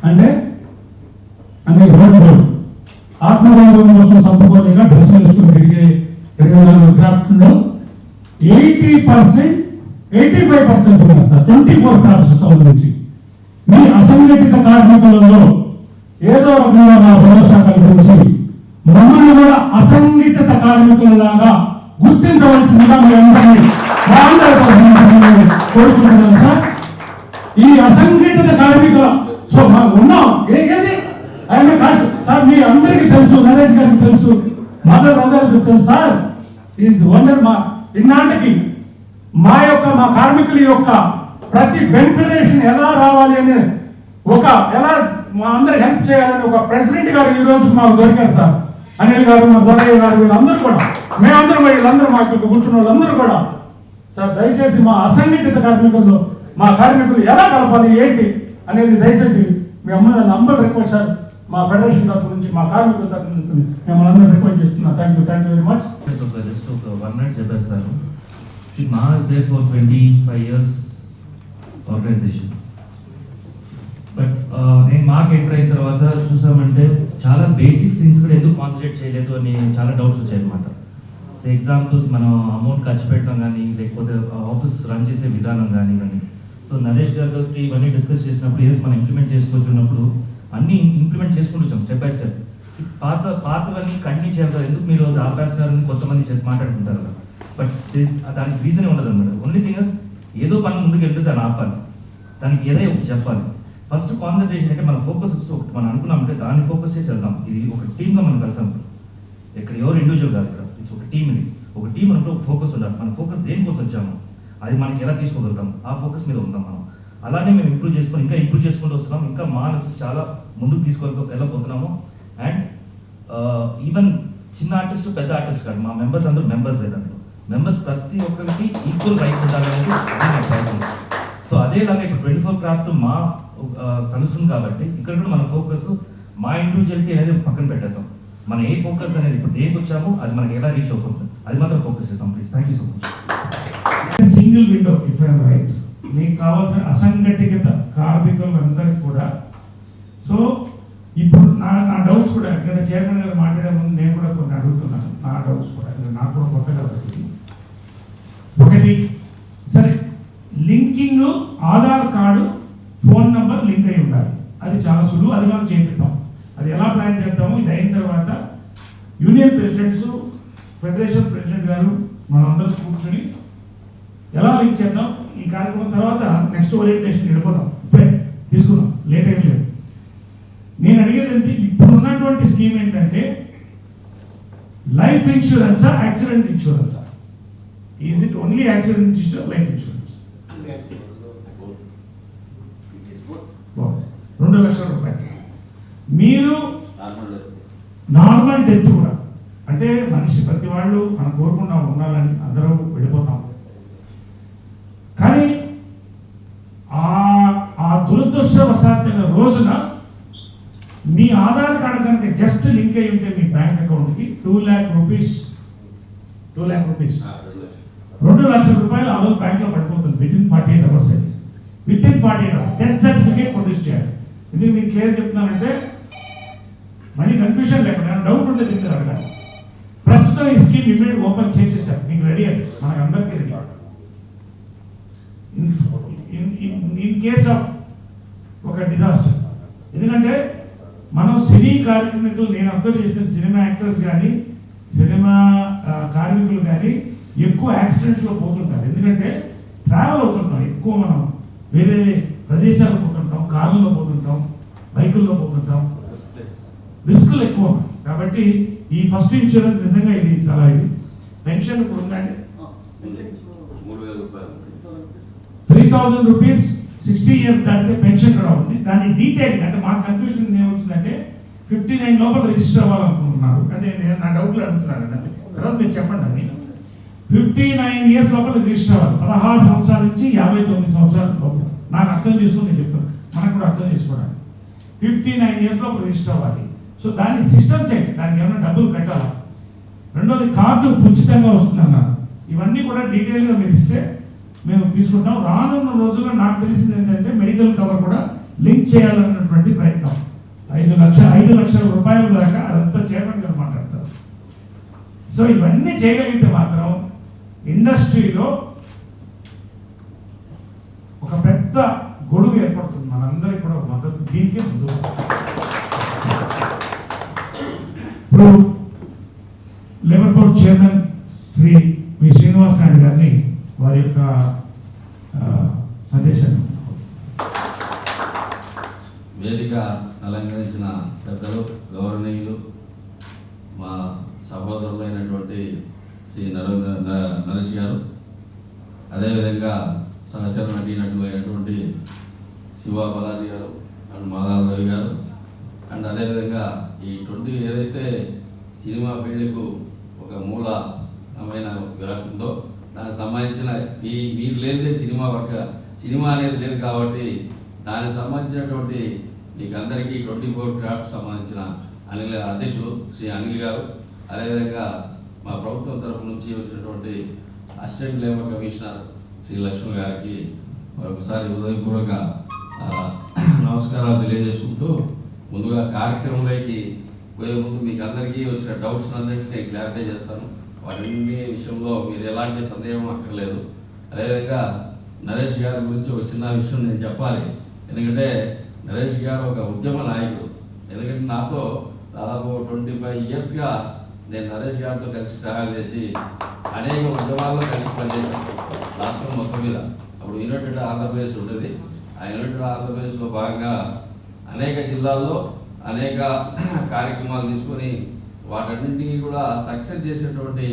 Speaker 4: అంటే అన్ని రోడ్ ఆత్మగౌరవం కోసం సంపుకోలేక డ్రెస్ వేసుకుని తిరిగే 24 క్రాఫ్ట్లో 80%, 85% ఉన్నారు సార్ 24 క్రాఫ్ట్స్ సంబంధించి. మీ అసంఘటిత కార్మికులలో ఏదో రకంగా నా భరోసా కల్పించి మమ్మల్ని కూడా అసంఘటిత కార్మికులలాగా గుర్తించవలసిందిగా మీ అందరినీ కోరుకుంటున్నాను సార్. ఈ అసంఘటిత కార్మికుల సో మనం ఉన్నాం ఏది ఆయన కాస్ట్ సార్, మీ అందరికీ తెలుసు, నరేష్ గారికి తెలుసు, మదర్ తెలుసు సార్. Is wonder. మా ఇన్నాటికి మా కార్మికుల యొక్క ప్రతి బెనిఫిటేషన్ ఎలా రావాలి అని ఎలా మా అందరూ హెల్ప్ చేయాలని ఒక ప్రెసిడెంట్ గారు ఈ రోజు మాకు దొరికారు సార్. అనిల్ గారు, మా దొరయ్య గారు, వీళ్ళందరూ కూడా మేమందరం వీళ్ళందరూ మాకు కూర్చున్న వాళ్ళందరూ కూడా సార్ దయచేసి మా అసంఘటిత కార్మికుల్లో మా కార్మికులు ఎలా కలపాలి ఏంటి అనేది దయచేసి మీ నంబర్ రిక్వెస్ట్ సార్. మా ఫెడరేషన్ తరఫు నుంచి, మా కార్మికుల తరఫు నుంచి మిమ్మల్ని అందరూ రిక్వెస్ట్ చేస్తున్నాం. Thank you very much.
Speaker 5: Just ఒక 1 minute చెప్పేస్తాను. మా is there for 25 years organisation. But నేను మాకు ఎంటర్ అయిన తర్వాత చూసామంటే చాలా బేసిక్ థింగ్స్ కూడా ఎందుకు కాన్సన్ట్రేట్ చేయలేదు అని చాలా డౌట్స్ వచ్చాయి అనమాట. సో ఎగ్జాంపుల్స్, మనం అమౌంట్ ఖర్చు పెట్టడం కానీ, లేకపోతే ఆఫీస్ రన్ చేసే విధానం కానీ ఇవన్నీ. సో నరేష్ గారితో ఇవన్నీ డిస్కస్ చేసినప్పుడు ఏదో మనం ఇంప్లిమెంట్ చేసుకొచ్చినప్పుడు అన్నీ ఇంప్లిమెంట్ చేసుకుంటూ వచ్చాం స్టెప్ బై స్టెప్. పాతవన్నీ కంటిన్యూ చేయాలి. ఎందుకు మీరు ఆపేస్తారని కొంతమంది మాట్లాడుకుంటారు కదా. బట్ దానికి రీజనే ఉండదు అనమాట. ఓన్లీ థింగ్ ఏదో పని ముందుకు వెళ్తే దాన్ని ఆపాలి, దానికి ఏదో ఒకటి చెప్పాలి. ఫస్ట్ కాన్సన్ట్రేషన్ అంటే మన ఫోకస్ మనం అనుకున్నామంటే దాన్ని ఫోకస్ చేసి వెళ్దాం. ఇది ఒక టీమ్గా మనం కలిసాం. ఇక్కడ ఎవరు ఇండివిజువల్ కాదు, ఇక్కడ ఇట్స్ ఒక టీమ్. ఇది ఒక టీం అంటే ఒక ఫోకస్ ఉండాలి. మన ఫోకస్ దేనికోసం వచ్చాము, అది మనకి ఎలా తీసుకోగలుగుతాం, ఆ ఫోకస్ మీద ఉంటాం మనం. అలానే మేము ఇంప్రూవ్ చేసుకుంటూ వస్తున్నాం. ఇంకా మా నుంచి చాలా ముందుకు వెళ్ళబోతున్నాము. అండ్ ఈవెన్ చిన్న ఆర్టిస్ట్, పెద్ద ఆర్టిస్ట్ కాదు, మా మెంబర్స్ అందరూ మెంబర్స్ దాంట్లో. మెంబర్స్ ప్రతి ఒక్కరికి ఈక్వల్ రైట్స్ ఉండాలనేది ప్రయత్నం. సో అదేలాగా ఇప్పుడు 24 క్రాఫ్ట్ మా కలుస్తుంది కాబట్టి ఇక్కడ కూడా మన ఫోకస్, మా ఇండివిజువాలిటీ అనేది పక్కన పెట్టేద్దాం. మన ఏ ఫోకస్ అనేది ఇప్పుడు దేనికి వచ్చామో అది మనకి ఎలా రీచ్ అవుతుంది, అది మాత్రం ఫోకస్ చేద్దాం please. Thank you so much.
Speaker 1: Single window if I'm right, మీకు కావాల్సిన అసంఘటిత కార్మికులందరికీ కూడా. సో ఇప్పుడు నా డౌట్స్ కూడా ఇక్కడ చైర్మన్ గారు మాట్లాడే ముందు నేను కూడా కొన్ని అడుగుతున్నాను. నా డౌట్స్ కూడా నాకు కూడా కొత్త కాబట్టి, ఒకటి సరే linking Aadhaar card phone number link అయి ఉండాలి. అది చాలా సులువు, అది మనం చేపిద్దాం. అది ఎలా ప్లాన్ చేద్దాము, ఇది అయిన తర్వాత యూనియన్ ప్రెసిడెంట్స్, ఫెడరేషన్ ప్రెసిడెంట్ గారు మనందరం కూర్చొని ఎలా లింక్ చేద్దాం. ఈ కార్యక్రమం తర్వాత నెక్స్ట్ ఓరియంటేషన్ వెళ్ళిపోదాం, ఇప్పుడే తీసుకుందాం, లేట్ ఏం లేదు. నేను అడిగేది అంటే ఇప్పుడు ఉన్నటువంటి స్కీమ్ ఏంటంటే లైఫ్ ఇన్సూరెన్సా, యాక్సిడెంట్ ఇన్సూరెన్సా? Is it only accident insurance, life insurance? 2 లక్షల రూపాయలు. మీరు నార్మల్ డెత్ కూడా అంటే మనిషి ప్రతి వాళ్ళు మనం కోరుకుండా ఉండాలని అందరూ వెళ్ళిపోతాం. కానీ ఆ దురదృష్టవశాత్తైన రోజున మీ ఆధార్ కార్డు కనుక జస్ట్ లింక్ అయి ఉంటే మీ బ్యాంక్ అకౌంట్కి 2 lakh రూపీస్ 2 లక్షల రూపాయలు ఆ రోజు బ్యాంక్లో పడిపోతుంది. వితిన్ 48 hours అయితే, within 48 hours death certificate produce చేయాలి. ఇది మీకు క్లియర్ చెప్తున్నానంటే మళ్ళీ కన్ఫ్యూషన్ లేకుండా డౌట్ ఉంటే చెప్తారు అడగాలి. ప్రస్తుతం ఈ స్కీమ్ ఇమీడియట్ ఓపెన్ చేసేసారు, మీకు రెడీ అది, మనకు అందరికీ రెడీ. ఇన్ కేస్ ఆఫ్ ఒక డిజాస్టర్, ఎందుకంటే మనం సినీ కార్మికులు, నేను అబ్జర్వ్ చేసిన సినిమా యాక్టర్స్ కానీ సినిమా కార్మికులు కానీ ఎక్కువ యాక్సిడెంట్స్లో పోతుంటారు. ఎందుకంటే ట్రావెల్ అవుతుంటాం ఎక్కువ, మనం వేరే ప్రదేశాలకు పోతుంటాం, కార్లలో పోతుంటాం, బైకుల్లో పోతుంటాం, రిస్కులు ఎక్కువ. కాబట్టి ఈ ఫస్ట్ ఇన్సూరెన్స్ నిజంగా ఇది చాలా ఇది పెన్షన్ ఇప్పుడు ఉందండి 3,000 రూపీస్ 60 years దాటితే పెన్షన్ కూడా ఉంది. దాని డీటెయిల్ అంటే మా కన్ఫ్యూజన్ ఏమొచ్చిందంటే 59 లోపల రిజిస్టర్ అవ్వాలనుకుంటున్నారు. అంటే నేను నా డౌట్లు అడుగుతున్నాను అండి. తర్వాత మీరు చెప్పండి అండి. 59 years లోపల రిజిస్టర్ అవ్వాలి. 16 సంవత్సరాల నుంచి 59 సంవత్సరాల లోపల. నాకు అర్థం చేసుకుని నేను చెప్తాను, మనకు కూడా అర్థం చేసుకోవడానికి 59 years లోపల రిజిస్టర్ అవ్వాలి. సో దాని సిస్టమ్ చెక్, దానికి ఏమైనా డబ్బులు కట్టాలా. రెండోది కార్డు ఉచితంగా వస్తుంది అన్నారు. ఇవన్నీ కూడా డీటెయిల్గా మీరు ఇస్తే మేము తీసుకుంటాం. రానున్న రోజుల్లో నాకు తెలిసింది ఏంటంటే మెడికల్ కవర్ కూడా లింక్ చేయాలన్నటువంటి ప్రయత్నం. 5 లక్షల రూపాయల దాకా అదంతా చేయమని గారు మాట్లాడతారు. సో ఇవన్నీ చేయగలిగితే మాత్రం ఇండస్ట్రీలో ఒక పెద్ద గొడుగు ఏర్పడుతుంది. మనందరికీ కూడా ఒక మద్దతు దీనికే ముందు. ఇప్పుడు లేబర్ బోర్డ్ చైర్మన్ శ్రీ వి శ్రీనివాస్ నాయుడు గారిని వారి యొక్క సందేశాన్ని
Speaker 6: వేదిక అలంకరించిన పెద్దలు, గౌరవనీయులు, మా సహోదరులైనటువంటి శ్రీ నరేష్ గారు, అదేవిధంగా సహచర నటీనటులు అయినటువంటి శివ బాలాజీ గారు అండ్ మాధవ రవి గారు, అండ్ అదేవిధంగా ఈ 20 ఏదైతే సినిమా ఫీల్డ్కు ఒక మూలమైన గ్రాఫ్ ఉందో దానికి సంబంధించిన మీరు లేదే సినిమా అనేది లేదు కాబట్టి దానికి సంబంధించినటువంటి మీకు అందరికీ 24 క్రాఫ్ట్స్ సంబంధించిన అధ్యక్షులు శ్రీ అనిల్ గారు, అదేవిధంగా మా ప్రభుత్వం తరఫు నుంచి వచ్చినటువంటి assistant labour commissioner Shri Lakshman గారికి మరొకసారి హృదయపూర్వక నమస్కారాలు తెలియజేసుకుంటూ ముందుగా కార్యక్రమంలోకి పోయే ముందు మీకు అందరికీ వచ్చిన డౌట్స్ అందరికీ నేను క్లారిఫై చేస్తాను. వాటన్ని విషయంలో మీరు ఎలాంటి సందేహం అక్కర్లేదు. అదేవిధంగా నరేష్ గారి గురించి ఒక చిన్న విషయం నేను చెప్పాలి. ఎందుకంటే నరేష్ గారు ఒక ఉద్యమ నాయకుడు. ఎందుకంటే నాతో దాదాపు 25 yearsగా నేను నరేష్ గారితో కలిసి ట్రావెల్ చేసి అనేక ఉద్యమాల్లో కలిసి పనిచేశాను రాష్ట్రం మొత్తం మీద. అప్పుడు యునైటెడ్ ఆంధ్రప్రదేశ్ ఉంటుంది. ఆ యునైటెడ్ ఆంధ్రప్రదేశ్లో భాగంగా అనేక జిల్లాల్లో అనేక కార్యక్రమాలు తీసుకొని వాటన్నింటినీ కూడా సక్సెస్ చేసేటువంటి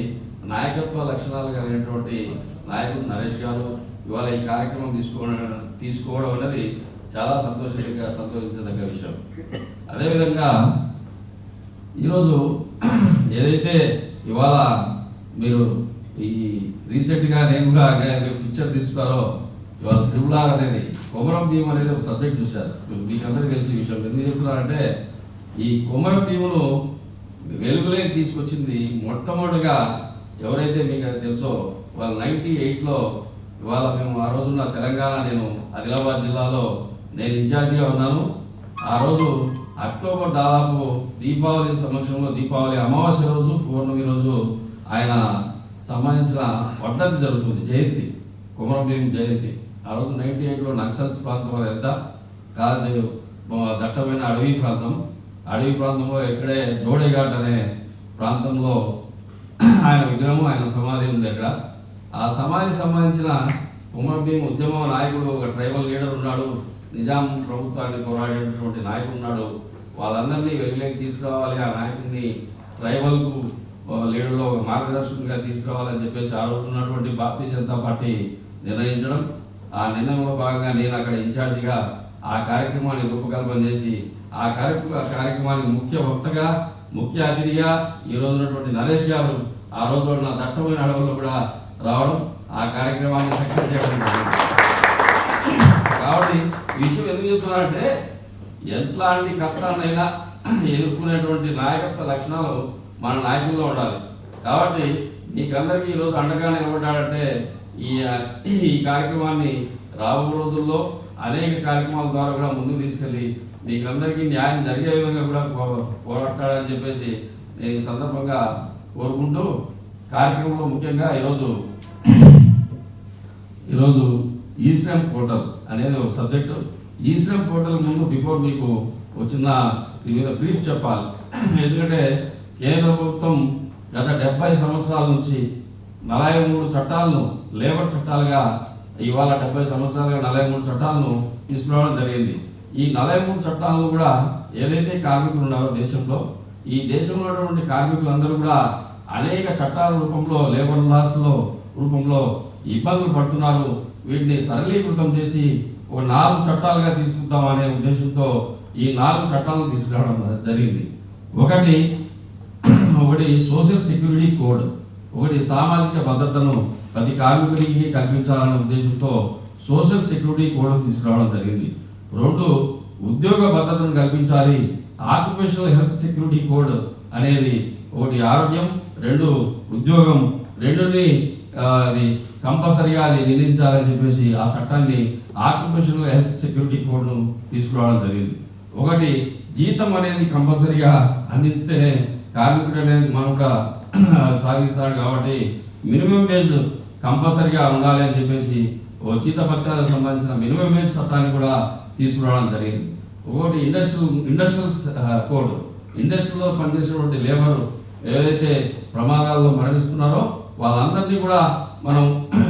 Speaker 6: నాయకత్వ లక్షణాలు కలిగినటువంటి నాయకుడు నరేష్ గారు. ఇవాళ ఈ కార్యక్రమం తీసుకోవడం అనేది చాలా సంతోషించదగ్గ విషయం. అదేవిధంగా ఈరోజు ఏదైతే ఇవాళ మీరు ఈ రీసెంట్గా నేను కూడా పిక్చర్ తీస్తున్నారో, ఇవాళ త్రిబులార్ అనేది కొమరం భీం అనేది ఒక సబ్జెక్ట్ చూశారు. మీకు అందరికీ తెలిసిన విషయం. ఎందుకు చెప్తున్నారంటే ఈ కొమరం భీమును వెలుగులోకి తీసుకొచ్చింది మొట్టమొదటిగా ఎవరైతే మీకు అది తెలుసో వాళ్ళు 98లో ఇవాళ మేము ఆ రోజున్న తెలంగాణ, నేను ఆదిలాబాద్ జిల్లాలో నేను ఇన్ఛార్జిగా ఉన్నాను. ఆ రోజు అక్టోబర్ దాదాపు దీపావళి సమక్షంలో, దీపావళి అమావాస్య రోజు, పౌర్ణమి రోజు ఆయన సంబంధించిన వర్ధంతి జరుగుతుంది, జయంతి, కొమరం భీం జయంతి. ఆ రోజు 98లో నక్సల్స్ ప్రాంతం అదంతా కాజు దట్టమైన అడవి ప్రాంతంలో ఇక్కడే జోడేఘాట్ అనే ప్రాంతంలో ఆయన విగ్రహం, ఆయన సమాధి ఉంది అక్కడ. ఆ సమాధికి సంబంధించిన కొమరం భీం ఉద్యమ నాయకుడు, ఒక ట్రైబల్ లీడర్ ఉన్నాడు, నిజాం ప్రభుత్వాన్ని పోరాడేటటువంటి నాయకుడు ఉన్నాడు. వాళ్ళందరినీ వెలుగులోకి తీసుకురావాలి, ఆ నాయకుడిని ట్రైబల్కు లీడర్లో ఒక మార్గదర్శకునిగా తీసుకురావాలని చెప్పేసి ఆ రోజు ఉన్నటువంటి భారతీయ జనతా పార్టీ నిర్ణయించడం. ఆ నిర్ణయంలో భాగంగా నేను అక్కడ ఇన్ఛార్జిగా ఆ కార్యక్రమాన్ని రూపకల్పన చేసి ఆ కార్యక్రమానికి ముఖ్య వక్తగా, ముఖ్య అతిథిగా ఈ రోజు ఉన్నటువంటి నరేష్ గారు ఆ రోజు ఉన్న దట్టమైన అడవుల్లో కూడా రావడం, ఆ కార్యక్రమాన్ని సక్సెస్ చేయడం. కాబట్టి ఈ విషయం ఎందుకు చెప్తున్నారంటే ఎట్లాంటి కష్టాన్నైనా ఎదుర్కొనేటువంటి నాయకత్వ లక్షణాలు మన నాయకుల్లో ఉండాలి. కాబట్టి మీకందరికీ ఈరోజు అండగా నిలబడ్డాడంటే ఈ కార్యక్రమాన్ని రాబో రోజుల్లో అనేక కార్యక్రమాల ద్వారా కూడా ముందుకు తీసుకెళ్ళి మీకందరికీ న్యాయం జరిగే విధంగా కూడా పోరాడతాడని చెప్పేసి నేను ఈ సందర్భంగా కోరుకుంటూ కార్యక్రమంలో ముఖ్యంగా ఈరోజు ఈశ్రమ్ పోర్టల్ అనేది ఒక సబ్జెక్టు. ఈశ్రమ్ పోర్టల్ ముందు బిఫోర్ మీకు వచ్చిన మీద బ్రీఫ్ చెప్పాలి. ఎందుకంటే కేంద్ర ప్రభుత్వం గత 70 సంవత్సరాల నుంచి 43 చట్టాలను లేబర్ చట్టాలుగా, ఇవాళ 70 సంవత్సరాలుగా 43 చట్టాలను తీసుకురావడం జరిగింది. ఈ 43 చట్టాలను కూడా ఏదైతే కార్మికులు ఉన్నారో దేశంలో ఈ దేశంలో ఉన్నటువంటి కార్మికులందరూ కూడా అనేక చట్టాల రూపంలో లేబర్ లాస్లో రూపంలో ఇబ్బందులు పడుతున్నారు. వీటిని సరళీకృతం చేసి ఒక 4 చట్టాలుగా తీసుకుందామనే ఉద్దేశంతో ఈ 4 చట్టాలను తీసుకురావడం జరిగింది. ఒకటి సోషల్ సెక్యూరిటీ కోడ్, ఒకటి సామాజిక భద్రతను ప్రతి కార్మికుడికి కల్పించాలనే ఉద్దేశంతో సోషల్ సెక్యూరిటీ కోడ్ తీసుకురావడం జరిగింది. 2 ఉద్యోగ భద్రతను కల్పించాలి, ఆక్యుపేషనల్ హెల్త్ సెక్యూరిటీ కోడ్ అనేది, ఒకటి ఆరోగ్యం, 2 ఉద్యోగం, రెండుని అది కంపల్సరిగా అది నిర్ణయించాలని చెప్పేసి ఆ చట్టాన్ని ఆక్యుపేషనల్ హెల్త్ సెక్యూరిటీ కోడ్ను తీసుకురావడం జరిగింది. ఒకటి జీతం అనేది కంపల్సరిగా అందిస్తేనే కార్మికుడు అనేది మరొక సాగిస్తాడు కాబట్టి మినిమం వేజ్ కంపల్సరిగా ఉండాలి అని చెప్పేసి జీతభత్యాలకు సంబంధించిన మినిమం వేజ్ చట్టాన్ని కూడా తీసుకురావడం జరిగింది. ఒకటి ఇండస్ట్రియల్ కోడ్, ఇండస్ట్రీలో పనిచేసేటువంటి లేబర్ ఏదైతే ప్రమాదాల్లో మరణిస్తున్నారో వాళ్ళందరినీ కూడా మనం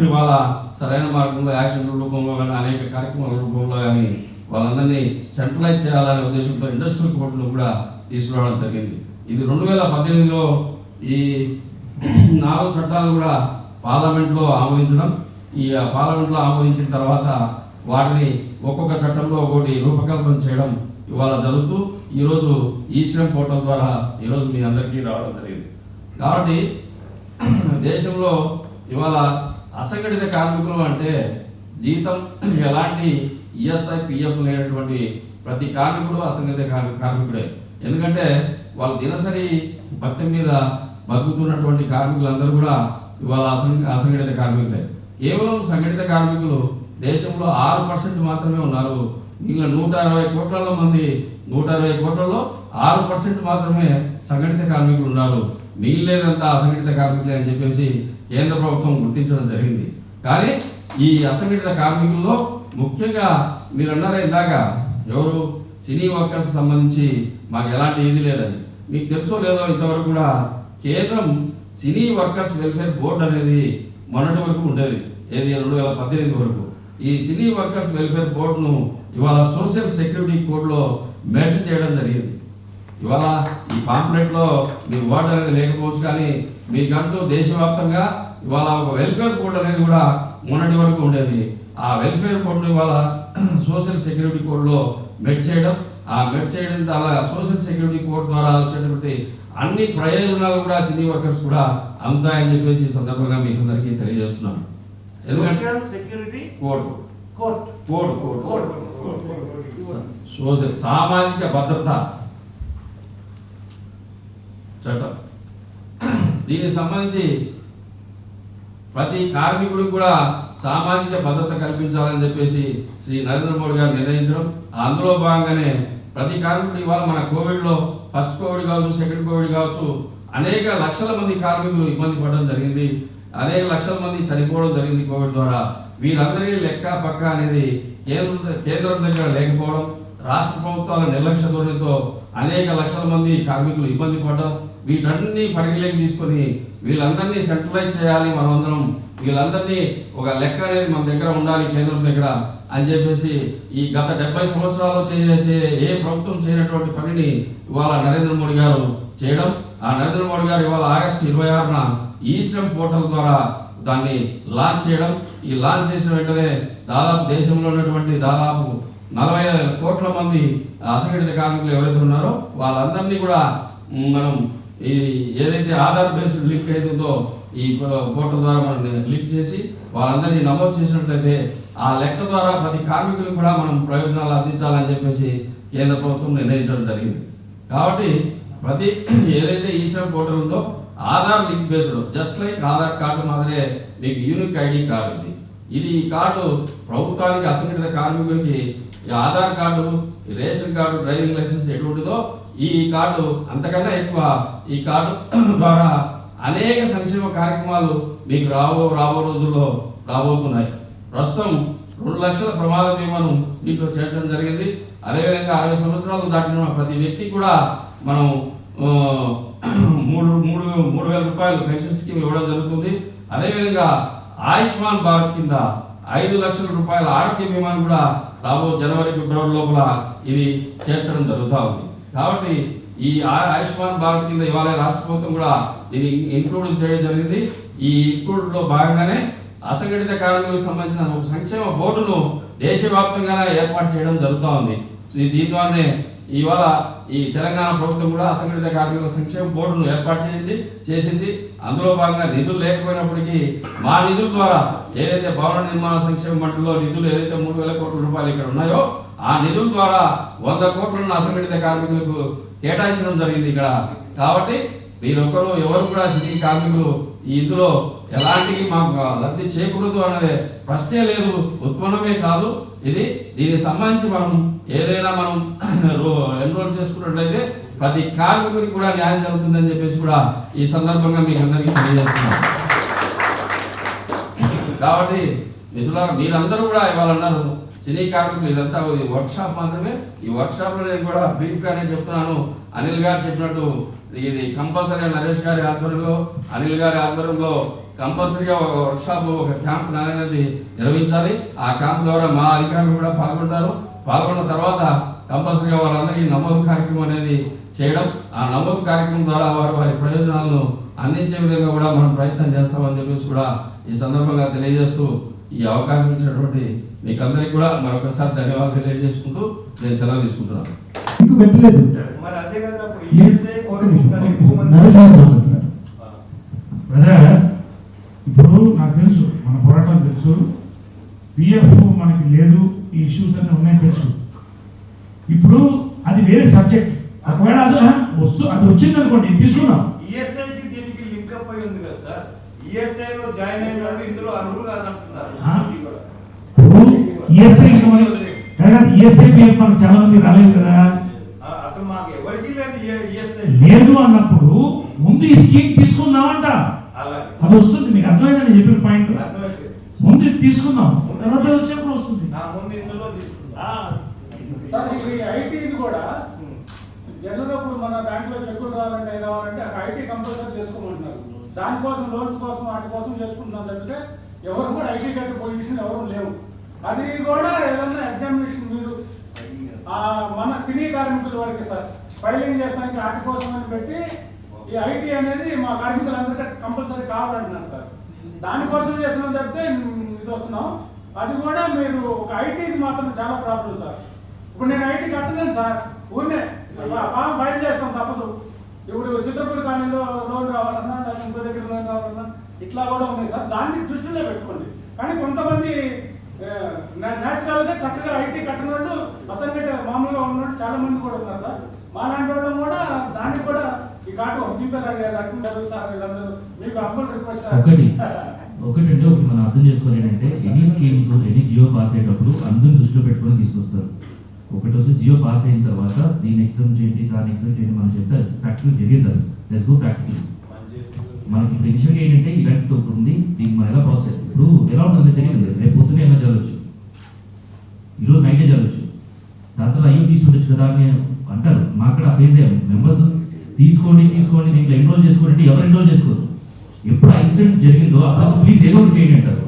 Speaker 6: ఇవాళ సరైన మార్గంలో యాక్షన్ రూపంలో కానీ అనేక కార్యక్రమాల రూపంలో కానీ వాళ్ళందరినీ సెంట్రలైజ్ చేయాలనే ఉద్దేశంతో ఇండస్ట్రియల్ కోడ్ను కూడా తీసుకురావడం జరిగింది. ఇది 2018లో ఈ 4 చట్టాలు కూడా పార్లమెంట్లో ఆమోదించడం, ఈ పార్లమెంట్లో ఆమోదించిన తర్వాత వాటిని ఒక్కొక్క చట్టంలో ఒకటి రూపకల్పన చేయడం ఇవాళ జరుగుతూ ఈరోజు ఈశ్రమ్ పోర్టల్ ద్వారా ఈరోజు మీ అందరికీ రావడం జరిగింది. కాబట్టి దేశంలో ఇవాళ అసంఘటిత కార్మికులు అంటే జీతం ఎలాంటి ఈఎస్ఐ పిఎఫ్ లేనటువంటి ప్రతి కార్మికుడు అసంఘటిత కార్మికుడే. ఎందుకంటే వాళ్ళ దినసరి భత్యం మీద బతుకుతున్నటువంటి కార్మికులందరూ కూడా ఇవాళ అసంఘటిత కార్మికులే. కేవలం సంఘటిత కార్మికులు దేశంలో 6% మాత్రమే ఉన్నారు. మిగిలిన 120 కోట్ల మంది 120 కోట్లలో 6% మాత్రమే సంఘటిత కార్మికులు ఉన్నారు. మిగిలినంతా అసంఘటిత కార్మికులే అని చెప్పేసి కేంద్ర ప్రభుత్వం గుర్తించడం జరిగింది. కానీ ఈ అసంఘటిత కార్మికుల్లో ముఖ్యంగా మీరు అన్నారా ఇందాక ఎవరు సినీ వర్కర్స్ సంబంధించి మాకు ఎలాంటి ఇది లేదని, మీకు తెలుసో లేదో ఇంతవరకు కూడా కేంద్రం సినీ వర్కర్స్ వెల్ఫేర్ బోర్డు అనేది మొన్నటి వరకు ఉండేది, ఏది 2018 వరకు. ఈ సినీ వర్కర్స్ వెల్ఫేర్ బోర్డును ఇవాళ సోషల్ సెక్యూరిటీ కోడ్లో మెర్జ్ చేయడం జరిగింది. ఇవాళ ఈ పాంప్లెట్లో మీ వర్డ్ అనేది లేకపోవచ్చు, కానీ మీకంటూ దేశవ్యాప్తంగా ఇవాళ ఒక వెల్ఫేర్ కోడ్ అనేది కూడా మొన్నటి వరకు ఉండేది. ఆ వెల్ఫేర్ కోడ్ను ఇవాళ సోషల్ సెక్యూరిటీ కోడ్లో మెర్జ్ చేయడం, ఆ మెర్జ్ చేయడం ద్వారా సోషల్ సెక్యూరిటీ కోడ్ ద్వారా వచ్చేటువంటి అన్ని ప్రయోజనాలు కూడా సినీ వర్కర్స్ కూడా అందుతాయని చెప్పేసి ఈ సందర్భంగా మీకు అందరికీ తెలియజేస్తున్నాను.
Speaker 1: Security
Speaker 6: code
Speaker 1: code
Speaker 6: code code social సామాజిక భద్రత చట్టం. దీనికి సంబంధించి ప్రతి కార్మికుడికి కూడా సామాజిక భద్రత కల్పించాలని చెప్పేసి శ్రీ నరేంద్ర మోడీ గారు నిర్ణయించడం, అందులో భాగంగానే ప్రతి కార్మికుడు ఇవాళ మన కోవిడ్లో ఫస్ట్ కోవిడ్ కావచ్చు, సెకండ్ కోవిడ్ కావచ్చు, అనేక లక్షల మంది కార్మికులు ఇబ్బంది పడడం జరిగింది, అనేక లక్షల మంది చనిపోవడం జరిగింది కోవిడ్ ద్వారా. వీరందరికీ లెక్క పక్క అనేది కేంద్రం దగ్గర లేకపోవడం, రాష్ట్ర ప్రభుత్వాల నిర్లక్ష్య ధోరణితో అనేక లక్షల మంది కార్మికులు ఇబ్బంది పడడం, వీటన్ని పరిగణలోకి తీసుకొని వీళ్ళందరినీ సెంట్రలైజ్ చేయాలి, మనమందరం వీళ్ళందరినీ ఒక లెక్క అనేది మన దగ్గర ఉండాలి కేంద్రం దగ్గర అని చెప్పేసి ఈ గత 70 సంవత్సరాలు ఏ ప్రభుత్వం చేయనటువంటి పనిని ఇవాళ నరేంద్ర మోడీ గారు చేయడం. ఆ నరేంద్ర మోడీ గారు ఇవాళ ఆగస్టు 26న ఈశ్రమ్ పోర్టల్ ద్వారా దాన్ని లాంచ్ చేయడం. ఈ లాంచ్ చేసిన వెంటనే దాదాపు దేశంలో ఉన్నటువంటి దాదాపు 40 కోట్ల మంది అసంఘటిత కార్మికులు ఎవరైతే ఉన్నారో వాళ్ళందరినీ కూడా మనం ఈ ఏదైతే ఆధార్ బేస్డ్ లింక్ అవుతుందో ఈ పోర్టల్ ద్వారా మనం లింక్ చేసి వాళ్ళందరినీ నమోదు చేసినట్లయితే ఆ లెక్క ద్వారా ప్రతి కార్మికులకు కూడా మనం ప్రయోజనాలు అందించాలని చెప్పేసి కేంద్ర ప్రభుత్వం నిర్ణయించడం జరిగింది. కాబట్టి ప్రతి ఏదైతే ఈశ్రమ్ పోర్టల్ ఉందో Aadhaar link based, just like Aadhaar card మాదిరే మీకు యూనిక్ ఐడి కార్డు ఉంది. ఇది ఈ కార్డు ప్రభుత్వానికి అసంఘటిత కార్మికునికి ఈ Aadhaar card, ration card, driving licence ఎటువంటిదో ఈ కార్డు అంతకన్నా ఎక్కువ. ఈ కార్డు ద్వారా అనేక సంక్షేమ కార్యక్రమాలు మీకు రాబో రోజుల్లో రాబోతున్నాయి. ప్రస్తుతం 2 లక్షల ప్రమాద బీమాను దీంట్లో చేర్చడం జరిగింది. అదేవిధంగా 60 సంవత్సరాలు దాటిన ప్రతి వ్యక్తికి కూడా మనం 3,000 రూపాయలు పెన్షన్ స్కీమ్ ఇవ్వడం జరుగుతుంది. అదేవిధంగా ఆయుష్మాన్ భారత్ కింద 5 లక్షల రూపాయల ఆరోగ్య బీమాను కూడా రాబో జనవరి ఫిబ్రవరి లోపల ఇది చేర్చడం జరుగుతూ ఉంది. కాబట్టి ఈ ఆయుష్మాన్ భారత్ కింద ఇవాళ రాష్ట్ర ప్రభుత్వం కూడా దీన్ని ఇంక్లూడ్ చేయడం జరిగింది. ఈ ఇంక్లూడ్లో భాగంగానే అసంఘటిత కార్మికులకు సంబంధించిన ఒక సంక్షేమ బోర్డును దేశవ్యాప్తంగా ఏర్పాటు చేయడం జరుగుతూ ఉంది. దీని ద్వారానే ఇవాళ ఈ తెలంగాణ ప్రభుత్వం కూడా అసంఘటిత కార్మికుల సంక్షేమ బోర్డును ఏర్పాటు చేసింది. అందులో భాగంగా నిధులు లేకపోయినప్పటికీ మా నిధుల ద్వారా ఏదైతే భవన నిర్మాణ సంక్షేమ మండలిలో నిధులు ఏదైతే 3,000 కోట్ల రూపాయలు ఇక్కడ ఉన్నాయో ఆ నిధుల ద్వారా 100 కోట్లను అసంఘటిత కార్మికులకు కేటాయించడం జరిగింది ఇక్కడ. కాబట్టి మీరొక్కరు ఎవరు కూడా సినీ కార్మికులు ఇందులో ఎలాంటి మాకు లబ్ధి చేకూరదు అన్నదే ప్రశ్నే లేదు, ఉత్పన్నమే కాదు. దీనికి సంబంధించి మనం ఏదైనా మనం ఎన్రోల్ చేసుకున్నట్లయితే ప్రతి కార్మికునికి కూడా న్యాయం జరుగుతుందని చెప్పేసి కూడా ఈ సందర్భంగా మీకు అందరికీ తెలియజేస్తున్నాం. కాబట్టి మిత్రులారా, మీరందరూ కూడా ఇవాళ అన్నారు సినీ కార్మికులు ఇదంతా వర్క్షాప్ మాత్రమే. ఈ వర్క్షాప్లో నేను కూడా బ్రీఫ్గానే చెప్తున్నాను. అనిల్ గారు చెప్పినట్టు ఇది కంపల్సరీగా నరేష్ గారి ఆధ్వర్యంలో, అనిల్ గారి ఆధ్వర్యంలో కంపల్సరీగా ఒక వర్క్షాప్, ఒక క్యాంప్ అనేది నిర్వహించాలి. ఆ క్యాంప్ ద్వారా మా అధికారులు కూడా పాల్గొంటారు. పాల్గొన్న తర్వాత కంపల్సరీగా వాళ్ళందరికీ నమోదు కార్యక్రమం అనేది చేయడం, ఆ నమోదు కార్యక్రమం ద్వారా వారి ప్రయోజనాలను అందించే విధంగా కూడా మనం ప్రయత్నం చేస్తామని చెప్పేసి కూడా ఈ సందర్భంగా తెలియజేస్తూ ఈ అవకాశం ఇచ్చినటువంటి మీకు అందరికీ కూడా మరొకసారి ధన్యవాదాలు తెలియజేసుకుంటూ నేను సెలవు తీసుకుంటున్నాను.
Speaker 2: ఇంక పెట్టలేదు.
Speaker 1: ఇప్పుడు నాకు తెలుసు, మన పోరాటం తెలుసు, పిఎఫ్ మనకి లేదు, ఈ ఇష్యూస్ అన్నీ ఉన్నాయని తెలుసు. ఇప్పుడు అది వేరే సబ్జెక్ట్. ఒకవేళ అది వచ్చింది అనుకోండి, తీసుకున్నాం.
Speaker 7: ఈఎస్ఐకి దీనికి లింక్ అప్ అయి ఉంది కదా సార్. ఈఎస్ఐ లో జాయిన్ అయిన వాళ్ళు ఇందులో అర్హులు కాదంటున్నారు.
Speaker 1: ఈఎస్ఐ ఈఎస్ఐ పిఎఫ్ మనకు చాలా మంది రాలేదు కదా.
Speaker 7: అసలు మాకు ఎవరికి లేదు ఈఎస్ఐ
Speaker 1: లేదు అన్నప్పుడు ముందు ఈ స్కీమ్ తీసుకుందామంట. అది వస్తుంది. మీకు అర్థమైందని చెప్పిన పాయింట్. ముందు తీసుకుందాం, తర్వాత వచ్చేప్పుడు వస్తుంది.
Speaker 4: ఐటీ కూడా జనరల్ ఇప్పుడు మన బ్యాంక్ లో చెక్కులు రావాలంటే అక్కడ ఐటీ కంపల్సరీ చేసుకోమంటున్నారు. దానికోసం లోన్స్ కోసం వాటి కోసం చేసుకుంటున్నాం తప్పితే ఎవరు కూడా ఐటీ కట్టే పొజిషన్ ఎవరు లేవు. అది కూడా ఏదన్నా ఎగ్జామినేషన్ మీరు మన సినీ కార్మికుల వరకు సార్ ఫైలింగ్ చేస్తానికి వాటి కోసం అని పెట్టి ఈ ఐటీ అనేది మా కార్మికులందరికీ కంపల్సరీ కావాలంటున్నారు సార్. దానికోసం చేస్తున్నాం తప్పితే ఇది వస్తున్నాం. అది కూడా మీరు ఒక ఐటీకి మాత్రం చాలా ప్రాబ్లం సార్. ఇప్పుడు నేను ఐటీ కట్టలేను సార్, ఊరినే ఫామ్ ఫైల్ చేస్తాం తప్పదు. ఇప్పుడు చిత్రపూడి కాలనీలో లోన్ రావాలన్నా, లేకపోతే ఇంకో దగ్గర లోన్ రావాలన్నా ఇట్లా కూడా ఉన్నాయి సార్. దాన్ని దృష్టిలో పెట్టుకోండి. కానీ కొంతమంది న్యాచురల్ గా చక్కగా ఐటీ కట్టిన వాళ్ళు అసంఘటిత మామూలుగా ఉన్నట్టు చాలా మంది కూడా ఉన్నారు సార్. మా లాంటి వాళ్ళు కూడా దానికి కూడా ఈ కాటు లక్ష్మీ సార్ వీళ్ళందరూ మీకు అప్పులు రిక్వెస్ట్
Speaker 5: ఒకటంటే మనం అర్థం చేసుకోవాలి ఏంటంటే any schemes any GO pass అయ్యేటప్పుడు అందరిని దృష్టిలో పెట్టుకొని తీసుకొస్తారు. ఒకటి వచ్చి జియో పాస్ అయిన తర్వాత దీన్ని ఎగ్జామ్ చేయండి, దాన్ని ఎగ్జామ్ చేయండి మనం చెప్తే ప్రాక్టికల్ జరిగేది. Let's go practical. మనకి ఇప్పుడు ఇనిషియల్గా ఏంటంటే ఇలాంటితో ఉంది, దీన్ని మనం ఎలా ప్రాసెస్ ఇప్పుడు ఎలా ఉంటుందో తెలియదు. రేపు పొద్దునే ఎలా జరగచ్చు, ఈరోజు నైటే జరగచ్చు. దాని తర్వాత అయ్యో తీసుకుంటచ్చు కదా అని అంటారు. మా అక్కడ ఫేస్ అయ్యాము. మెంబర్స్ తీసుకోండి దీంట్లో ఎన్రోల్ చేసుకోండి, ఎవరు ఎన్రోల్ చేసుకోరు. ఎప్పుడు యాక్సిడెంట్ జరిగిందో అప్పుడు ప్లీజ్ ఏదో ఒకటి చేయండి అంటారు.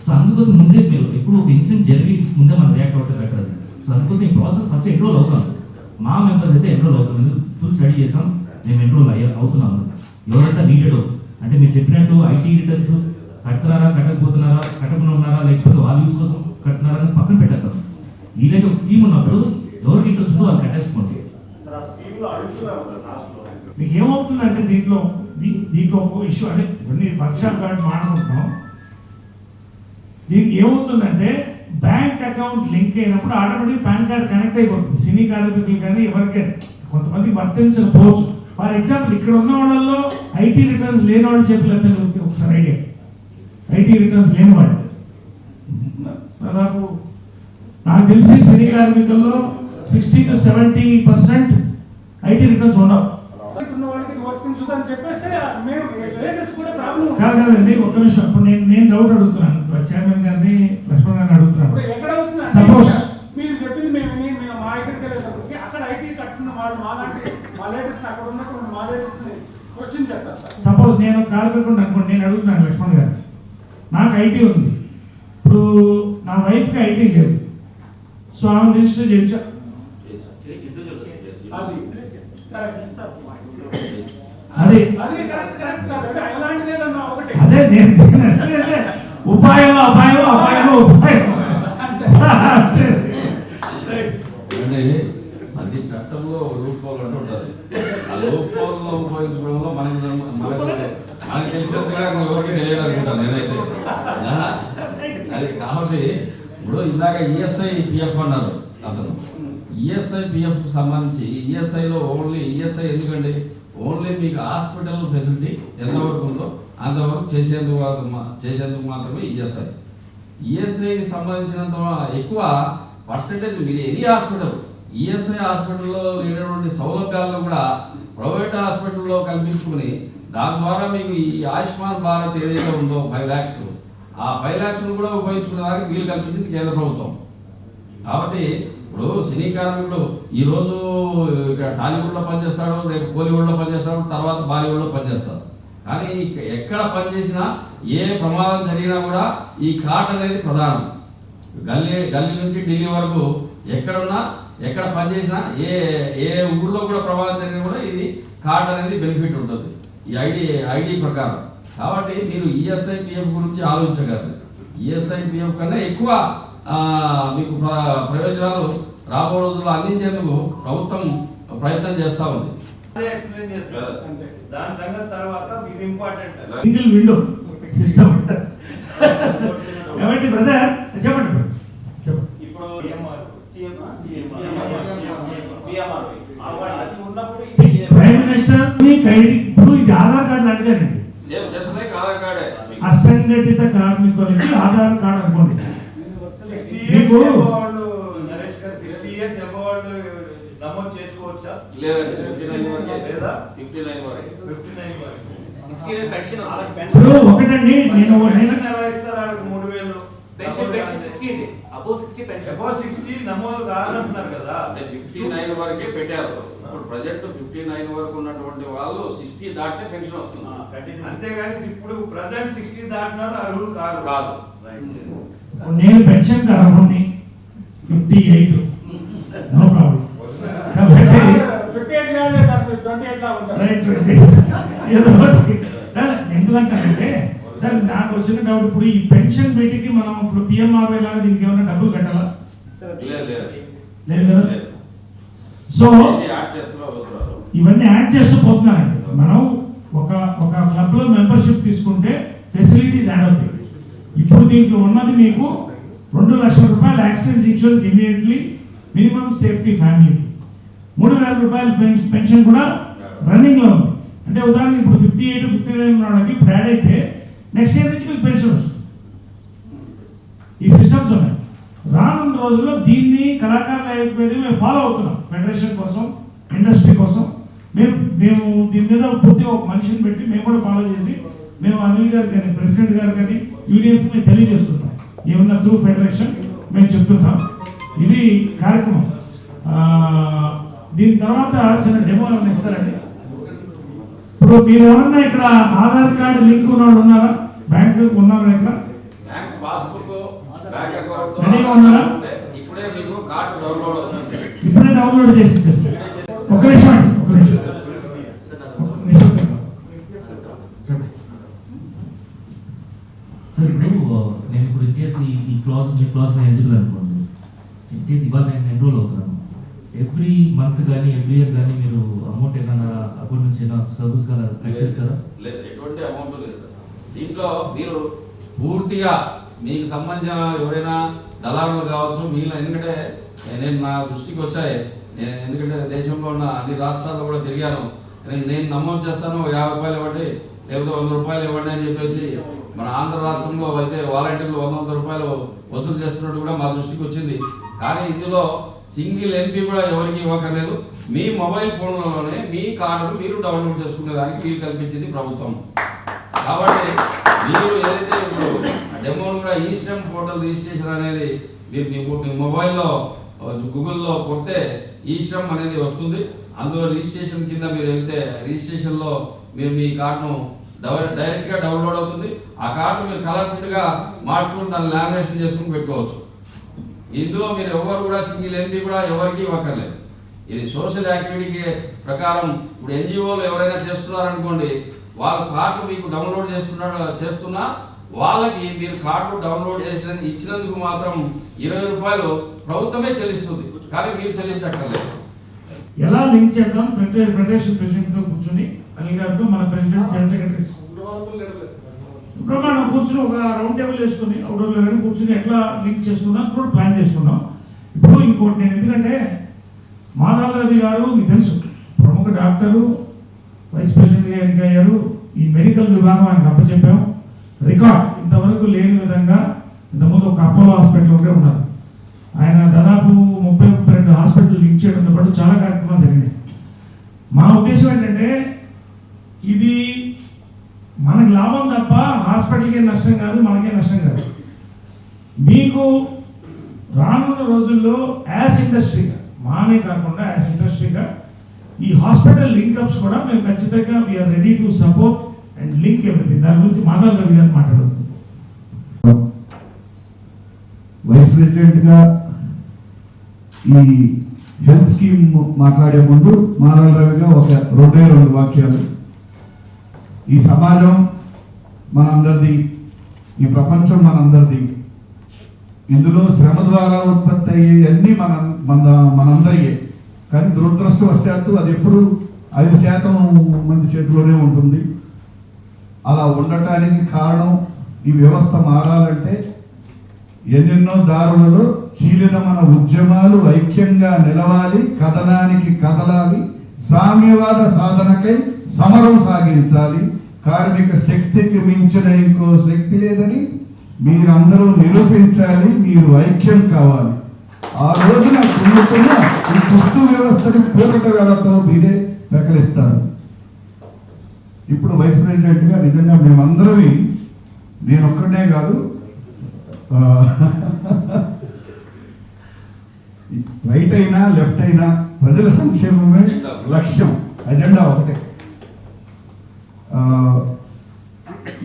Speaker 5: సో అందుకోసం ముందే మీరు ఎప్పుడు ఒక ఇన్సిడెంట్ జరిగి ముందే మనం రియాక్ట్ అవుతే బెటర్. సో అందుకోసం ఈ ప్రాసెస్ ఫస్ట్ ఎన్రోల్ అవుతాం. మా మెంబర్స్ అయితే ఎన్రోల్ అవుతాం. ఫుల్ స్టడీ చేసాం, మేము ఎన్రోల్ అవుతున్నాము. ఎవరైతే నీడెడో అంటే మీరు చెప్పినట్టు ఐటీ రిటర్న్స్ కడుతున్నారా, కట్టకపోతున్నారా, కట్టకుండా ఉన్నారా, లేకపోతే వాళ్ళ యూస్ కోసం కడుతున్నారా అని పక్కన పెట్టేద్దాం. ఇలాంటి ఒక స్కీమ్ ఉన్నప్పుడు ఎవరికి ఇంట్రెస్ట్ ఉందో వాళ్ళు కట్టేసుకోండి.
Speaker 1: మీకు ఏమవుతుందంటే దీంట్లో ఒక ఇష్యూ అంటే కొన్ని వర్క్షాప్ కాబట్టి మాట్లాడుకుంటున్నాం. దీనికి ఏమవుతుందంటే బ్యాంక్ అకౌంట్ లింక్ అయినప్పుడు ఆటోమేటిక్ పాన్ కార్డ్ కనెక్ట్ అయిపోతుంది. సినీ కార్మికులు కానీ ఎవరికైనా కొంతమందికి వర్తించకపోవచ్చు. ఫర్ ఎగ్జాంపుల్ ఇక్కడ ఉన్న వాళ్ళల్లో ఐటీ రిటర్న్స్ లేని వాళ్ళు చెప్పలేదు. ఒకసారి ఐడియా, ఐటీ రిటర్న్స్ లేని వాళ్ళు దాదాపు నాకు తెలిసి సినీ కార్మికుల్లో 60 to 70% ఐటీ రిటర్న్స్ ఉండవు. కాదండి, ఒక్క నిమిషం. ఇప్పుడు నేను డౌట్ అడుగుతున్నాను చైర్మన్ గారిని, లక్ష్మణ్ గారిని అడుగుతున్నాను. సపోజ్
Speaker 4: మీరు చెప్పింది మేము మా దగ్గరికి వెళ్ళేటప్పటికి అక్కడ ఐటీ కట్టుకున్న వాళ్ళు మా లేటెస్ట్ అక్కడ ఉన్నటువంటి మా లేటెస్ట్ క్వశ్చన్ చేస్తారు సార్.
Speaker 1: సపోజ్ నేను కార్మికుడు అనుకోండి, నేను అడుగుతున్నాను లక్ష్మణ్ గారు, నాకు ఐటీ ఉంది, ఇప్పుడు నా వైఫ్కి ఐటీ లేదు, సో ఆమె రిజిస్టర్ చేయొచ్చా?
Speaker 4: అది అదే కరెక్ట్ సార్. అంటే అలాంటిది ఏదన్నా ఒకటి.
Speaker 1: అదే నేను ఉపాయంలో అపాయం, అపాయంలో ఉపాయం.
Speaker 6: అంటే అది చట్టంలో రూట్ హోల్ అంటూ ఉంటుంది. ఆ రూట్ హోల్లో ఉపయోగించడంలో మనకి తెలిసేందుగా ఎవరికి తెలియదు అనుకుంటాను నేనైతే. అది కాబట్టి ఇప్పుడు ఇందాక ఈఎస్ఐ పిఎఫ్ అన్నారు అతను. ఈఎస్ఐ పిఎఫ్ సంబంధించి ఈఎస్ఐలో ఓన్లీ ఈఎస్ఐ ఎందుకండి ఓన్లీ మీకు హాస్పిటల్ ఫెసిలిటీ ఎంతవరకు ఉందో అంతవరకు చేసేందుకు మాత్రమే ఈఎస్ఐ. ఈఎస్ఐకి సంబంధించినంత ఎక్కువ పర్సెంటేజ్ మీరు ఎనీ హాస్పిటల్ ఈఎస్ఐ హాస్పిటల్లో లేనటువంటి సౌలభ్యాలను కూడా ప్రైవేట్ హాస్పిటల్లో కల్పించుకుని దాని ద్వారా మీకు ఈ ఆయుష్మాన్ భారత్ ఏదైతే ఉందో 5 lakhs ఆ 5 lakhs కూడా ఉపయోగించుకునేదానికి వీలు కల్పించింది కేంద్ర ప్రభుత్వం. కాబట్టి ఇప్పుడు సినీ కార్మికుడు ఈరోజు ఇక్కడ టాలీవుడ్లో పనిచేస్తాడు, రేపు కోలీవుడ్లో పనిచేస్తాడు, తర్వాత బాలీవుడ్లో పనిచేస్తాడు. కానీ ఎక్కడ పనిచేసినా ఏ ప్రమాదం జరిగినా కూడా ఈ కార్డ్ అనేది ప్రధానం. గల్లీ నుంచి ఢిల్లీ వరకు ఎక్కడున్నా ఎక్కడ పనిచేసినా ఏ ఊళ్ళో కూడా ప్రమాదం జరిగినా కూడా ఇది కార్డ్ అనేది బెనిఫిట్ ఉంటుంది ఈ ఐడి ప్రకారం. కాబట్టి మీరు ఈఎస్ఐ పిఎఫ్ గురించి ఆలోచించగలరు. ఈఎస్ఐ పిఎఫ్ కన్నా ఎక్కువ మీకు ప్రయోజనాలు రాబో రోజుల్లో అందించేందుకు ప్రభుత్వం ప్రయత్నం చేస్తూ ఉంది.
Speaker 7: దాని సంగతి తర్వాత ఇది ఇంపార్టెంట్.
Speaker 1: సింగిల్ విండో సిస్టమ్ కాబట్టి బ్రదర్ చెప్పండి.
Speaker 7: ఇప్పుడు
Speaker 1: ప్రైమ్ మినిస్టర్ ఇప్పుడు ఇది ఆధార్ కార్డు లాంటిదేనండి. అసంఘటిత కార్మికులకి ఆధార్ కార్డు అనుకోండి. మీకు
Speaker 7: నరేష్ గారు 60 years వాళ్ళు నమోదు చేసుకోవచ్చా?
Speaker 1: ఇప్పుడు ఒకటండి నేను
Speaker 7: ఎలా ఇస్తారు? 3000 నమోదు కాదంటున్నారు కదా.
Speaker 6: 59 వరకే పెట్టారు. ఇప్పుడు ప్రజెంట్ 59 వరకు ఉన్నటువంటి వాళ్ళు 60 దాటితే పెన్షన్ వస్తుంది.
Speaker 7: అంతేగాని ఇప్పుడు ప్రజెంట్ 60 దాటినాడు అర్హులు కాదు.
Speaker 1: నేను పెన్షన్ అర్హుడిని 58 నో ప్రాబ్లం. ఎందుకంటే సార్ నాకు వచ్చిన డౌట్ ఇప్పుడు ఈ పెన్షన్ వీటికి మనం ఇప్పుడు పిఎంఆర్వై లాగా దీనికి ఏమైనా డబ్బులు కట్టాలా? లేదు కదా. సో ఇవన్నీ యాడ్ చేస్తూ పోతున్నారండి. మనం ఒక క్లబ్ లో మెంబర్షిప్ తీసుకుంటే ఫెసిలిటీస్ యాడ్ అవుతాయి. ఇప్పుడు దీంట్లో ఉన్నది మీకు 2 లక్షల రూపాయలు accident insurance immediately minimum safety ఫ్యామిలీకి, 3,000 రూపాయలు పెన్షన్ కూడా రన్నింగ్ లో ఉంది. అంటే ఉదాహరణకి ఇప్పుడు 58, 59 వాళ్ళకి ఇప్పుడు యాడ్ అయితే నెక్స్ట్ ఇయర్ నుంచి మీకు పెన్షన్ వస్తుంది. ఈ సిస్టమ్స్ ఉన్నాయి. రానున్న రోజుల్లో దీన్ని కళాకారుల అయిపోయేది మేము ఫాలో అవుతున్నాం. ఫెడరేషన్ కోసం, ఇండస్ట్రీ కోసం మేము దీని మీద పూర్తిగా ఒక మనిషిని పెట్టి మేము కూడా ఫాలో చేసి మేము అనిల్ గారు కానీ ప్రెసిడెంట్ గారు కానీ యూనియన్స్ మేము తెలియజేస్తున్నాం. ఏమన్నా త్రూ ఫెడరేషన్ మేము చెప్తున్నాం. ఇది కార్యక్రమం. దీని తర్వాత చిన్న డెమో ఏమైనా ఇస్తారండి. ఇప్పుడు మీరు ఎవరన్నా ఇక్కడ ఆధార్ కార్డు లింక్ ఉన్న వాళ్ళు ఉన్నారా? బ్యాంక్ ఉన్నారా? ఇక్కడ రెడీగా ఉన్నారా? ఇప్పుడే డౌన్లోడ్ చేసి ఇచ్చేస్తారు. ఒక నిమిషం అండి, ఒక నిమిషం.
Speaker 5: నేను ఇప్పుడు ఇన్కేస్ ఈ క్లాస్ నేను ఎలిజిబుల్ అనుకోండి. ఇన్కేస్ ఇవాళ నేను ఎన్రోల్ అవుతున్నాను. ఎవ్రీ మంత్ కానీ ఎవ్రీ ఇయర్ కానీ మీరు అమౌంట్ ఏమైనా అకౌంట్ నుంచి సర్వీస్ కదా కట్ చేస్తారా?
Speaker 6: లేదు, ఎటువంటి అమౌంట్ లేదు సార్. దీంట్లో మీరు పూర్తిగా మీకు సంబంధించిన ఎవరైనా దళారులు కావచ్చు మిగిలిన, ఎందుకంటే నేను నా దృష్టికి వచ్చాయి. ఎందుకంటే దేశంలో ఉన్న అన్ని రాష్ట్రాల్లో కూడా తిరిగాను. నేను నమోదు చేస్తాను, 50 రూపాయలు ఇవ్వండి లేకపోతే 100 రూపాయలు ఇవ్వండి అని చెప్పేసి మన ఆంధ్ర రాష్ట్రంలో అయితే వాలంటీర్లు 100 రూపాయలు వసూలు చేస్తున్నట్టు కూడా మా దృష్టికి వచ్చింది. కానీ ఇందులో సింగిల్ ఎంపీ కూడా ఎవరికి ఇవ్వకలేదు. మీ మొబైల్ ఫోన్లలోనే మీ కార్డును మీరు డౌన్లోడ్ చేసుకునే దానికి వీలు కల్పించింది ప్రభుత్వం. కాబట్టి మీరు ఏదైతే ఇప్పుడు డెమోను కూడా ఈశ్రమ్ పోర్టల్ రిజిస్ట్రేషన్ అనేది మీరు మీ మొబైల్లో గూగుల్లో కొడితే ఈశ్రమ్ అనేది వస్తుంది. అందులో రిజిస్ట్రేషన్ కింద మీరు వెళ్తే రిజిస్ట్రేషన్లో మీరు మీ కార్డును డైరెక్ట్గా డౌన్లోడ్ అవుతుంది. ఆ కార్డు మీరు కలర్ ప్రింట్గా మార్చుకుని దాన్ని లామినేషన్ చేసుకుని పెట్టుకోవచ్చు. ఇందులో మీరు ఎవరు కూడా సింగిల్ ఎంపీ కూడా ఎవరికి ఇవ్వక్కర్లేదు. ఇది సోషల్ యాక్టివిటీకి ప్రకారం ఇప్పుడు ఎన్జిఓలు ఎవరైనా చేస్తున్నారనుకోండి, వాళ్ళ కార్డు మీకు డౌన్లోడ్ చేస్తున్నా వాళ్ళకి మీరు కార్డు డౌన్లోడ్ ఇచ్చినందుకు మాత్రం 20 రూపాయలు ప్రభుత్వమే చెల్లిస్తుంది, కానీ మీరు చెల్లించక్కర్లేదు.
Speaker 1: ఎలా లింక్ చేద్దాం ఫెడరేషన్ ప్రెసిడెంట్ తో కూర్చుని అనిల్ గారితో మన ప్రెసిడెంట్ జనరల్ సెక్రటరీ బ్రహ్మాండం కూర్చుని ఒక రౌండ్ టేబుల్ వేసుకుని అవుట్డోర్ దగ్గర కూర్చుని ఎట్లా లింక్ చేసుకుందాం కూడా ప్లాన్ చేసుకున్నాం. ఇప్పుడు ఇంకోటి నేను ఎందుకంటే మాధవ రవి గారు మీకు తెలుసు ప్రముఖ డాక్టరు, వైస్ ప్రెసిడెంట్గా ఎన్నికయ్యారు. ఈ మెడికల్ విభాగం ఆయనకు అప్పచెప్పాం. రికార్డ్ ఇంతవరకు లేని విధంగా ఇంతకుముందు ఒక అపోలో హాస్పిటల్ ఒకటే ఉన్నారు, ఆయన దాదాపు 30-32 హాస్పిటల్ లింక్ చేయడంతో పాటు చాలా కార్యక్రమాలు జరిగినాయి. మా ఉద్దేశం ఏంటంటే ఇది మనకి లాభం తప్ప హాస్పిటల్కి నష్టం కాదు, మనకే నష్టం కాదు. మీకు రానున్న రోజుల్లో యాజ్ ఇండస్ట్రీగా మానే కాకుండా యాజ్ ఇండస్ట్రీగా ఈ హాస్పిటల్ లింకప్స్ కూడా మేము ఖచ్చితంగా we are ready to support and link everything. దాని గురించి మాధవ్ రవి గారు మాట్లాడుతుంది.
Speaker 8: వైస్ ప్రెసిడెంట్గా ఈ హెల్త్ స్కీమ్ మాట్లాడే ముందు మాధవ రవిగా ఒక 2 వాక్యాలు. ఈ సమాజం మనందరిది, ఈ ప్రపంచం మనందరిది. ఇందులో శ్రమ ద్వారా ఉత్పత్తి అయ్యేవన్నీ మనందరియే. కానీ దురదృష్టవశాత్తు అది ఎప్పుడు 5% మంది చేతిలోనే ఉంటుంది. అలా ఉండటానికి కారణం ఈ వ్యవస్థ మారాలంటే ఎన్నెన్నో దారులలో చీలిన మన ఉద్యమాలు ఐక్యంగా నిలవాలి, కథనానికి కదలాలి, సామ్యవాద సాధనకై సమరం సాగించాలి. కార్మిక శక్తికి మించిన ఇంకో శక్తి లేదని మీరందరూ నిరూపించాలి. మీరు ఐక్యం కావాలి. ఆ రోజున కుమ్ముకున్న ఈ కుస్తు వ్యవస్థని కూకట వేళతో మీరే పెకలిస్తారు. ఇప్పుడు వైస్ ప్రెసిడెంట్గా నిజంగా మేమందరమే, నేను ఒక్కడే కాదు, రైట్ అయినా లెఫ్ట్ అయినా ప్రజల సంక్షేమమే లక్ష్యం, అజెండా ఒకటే.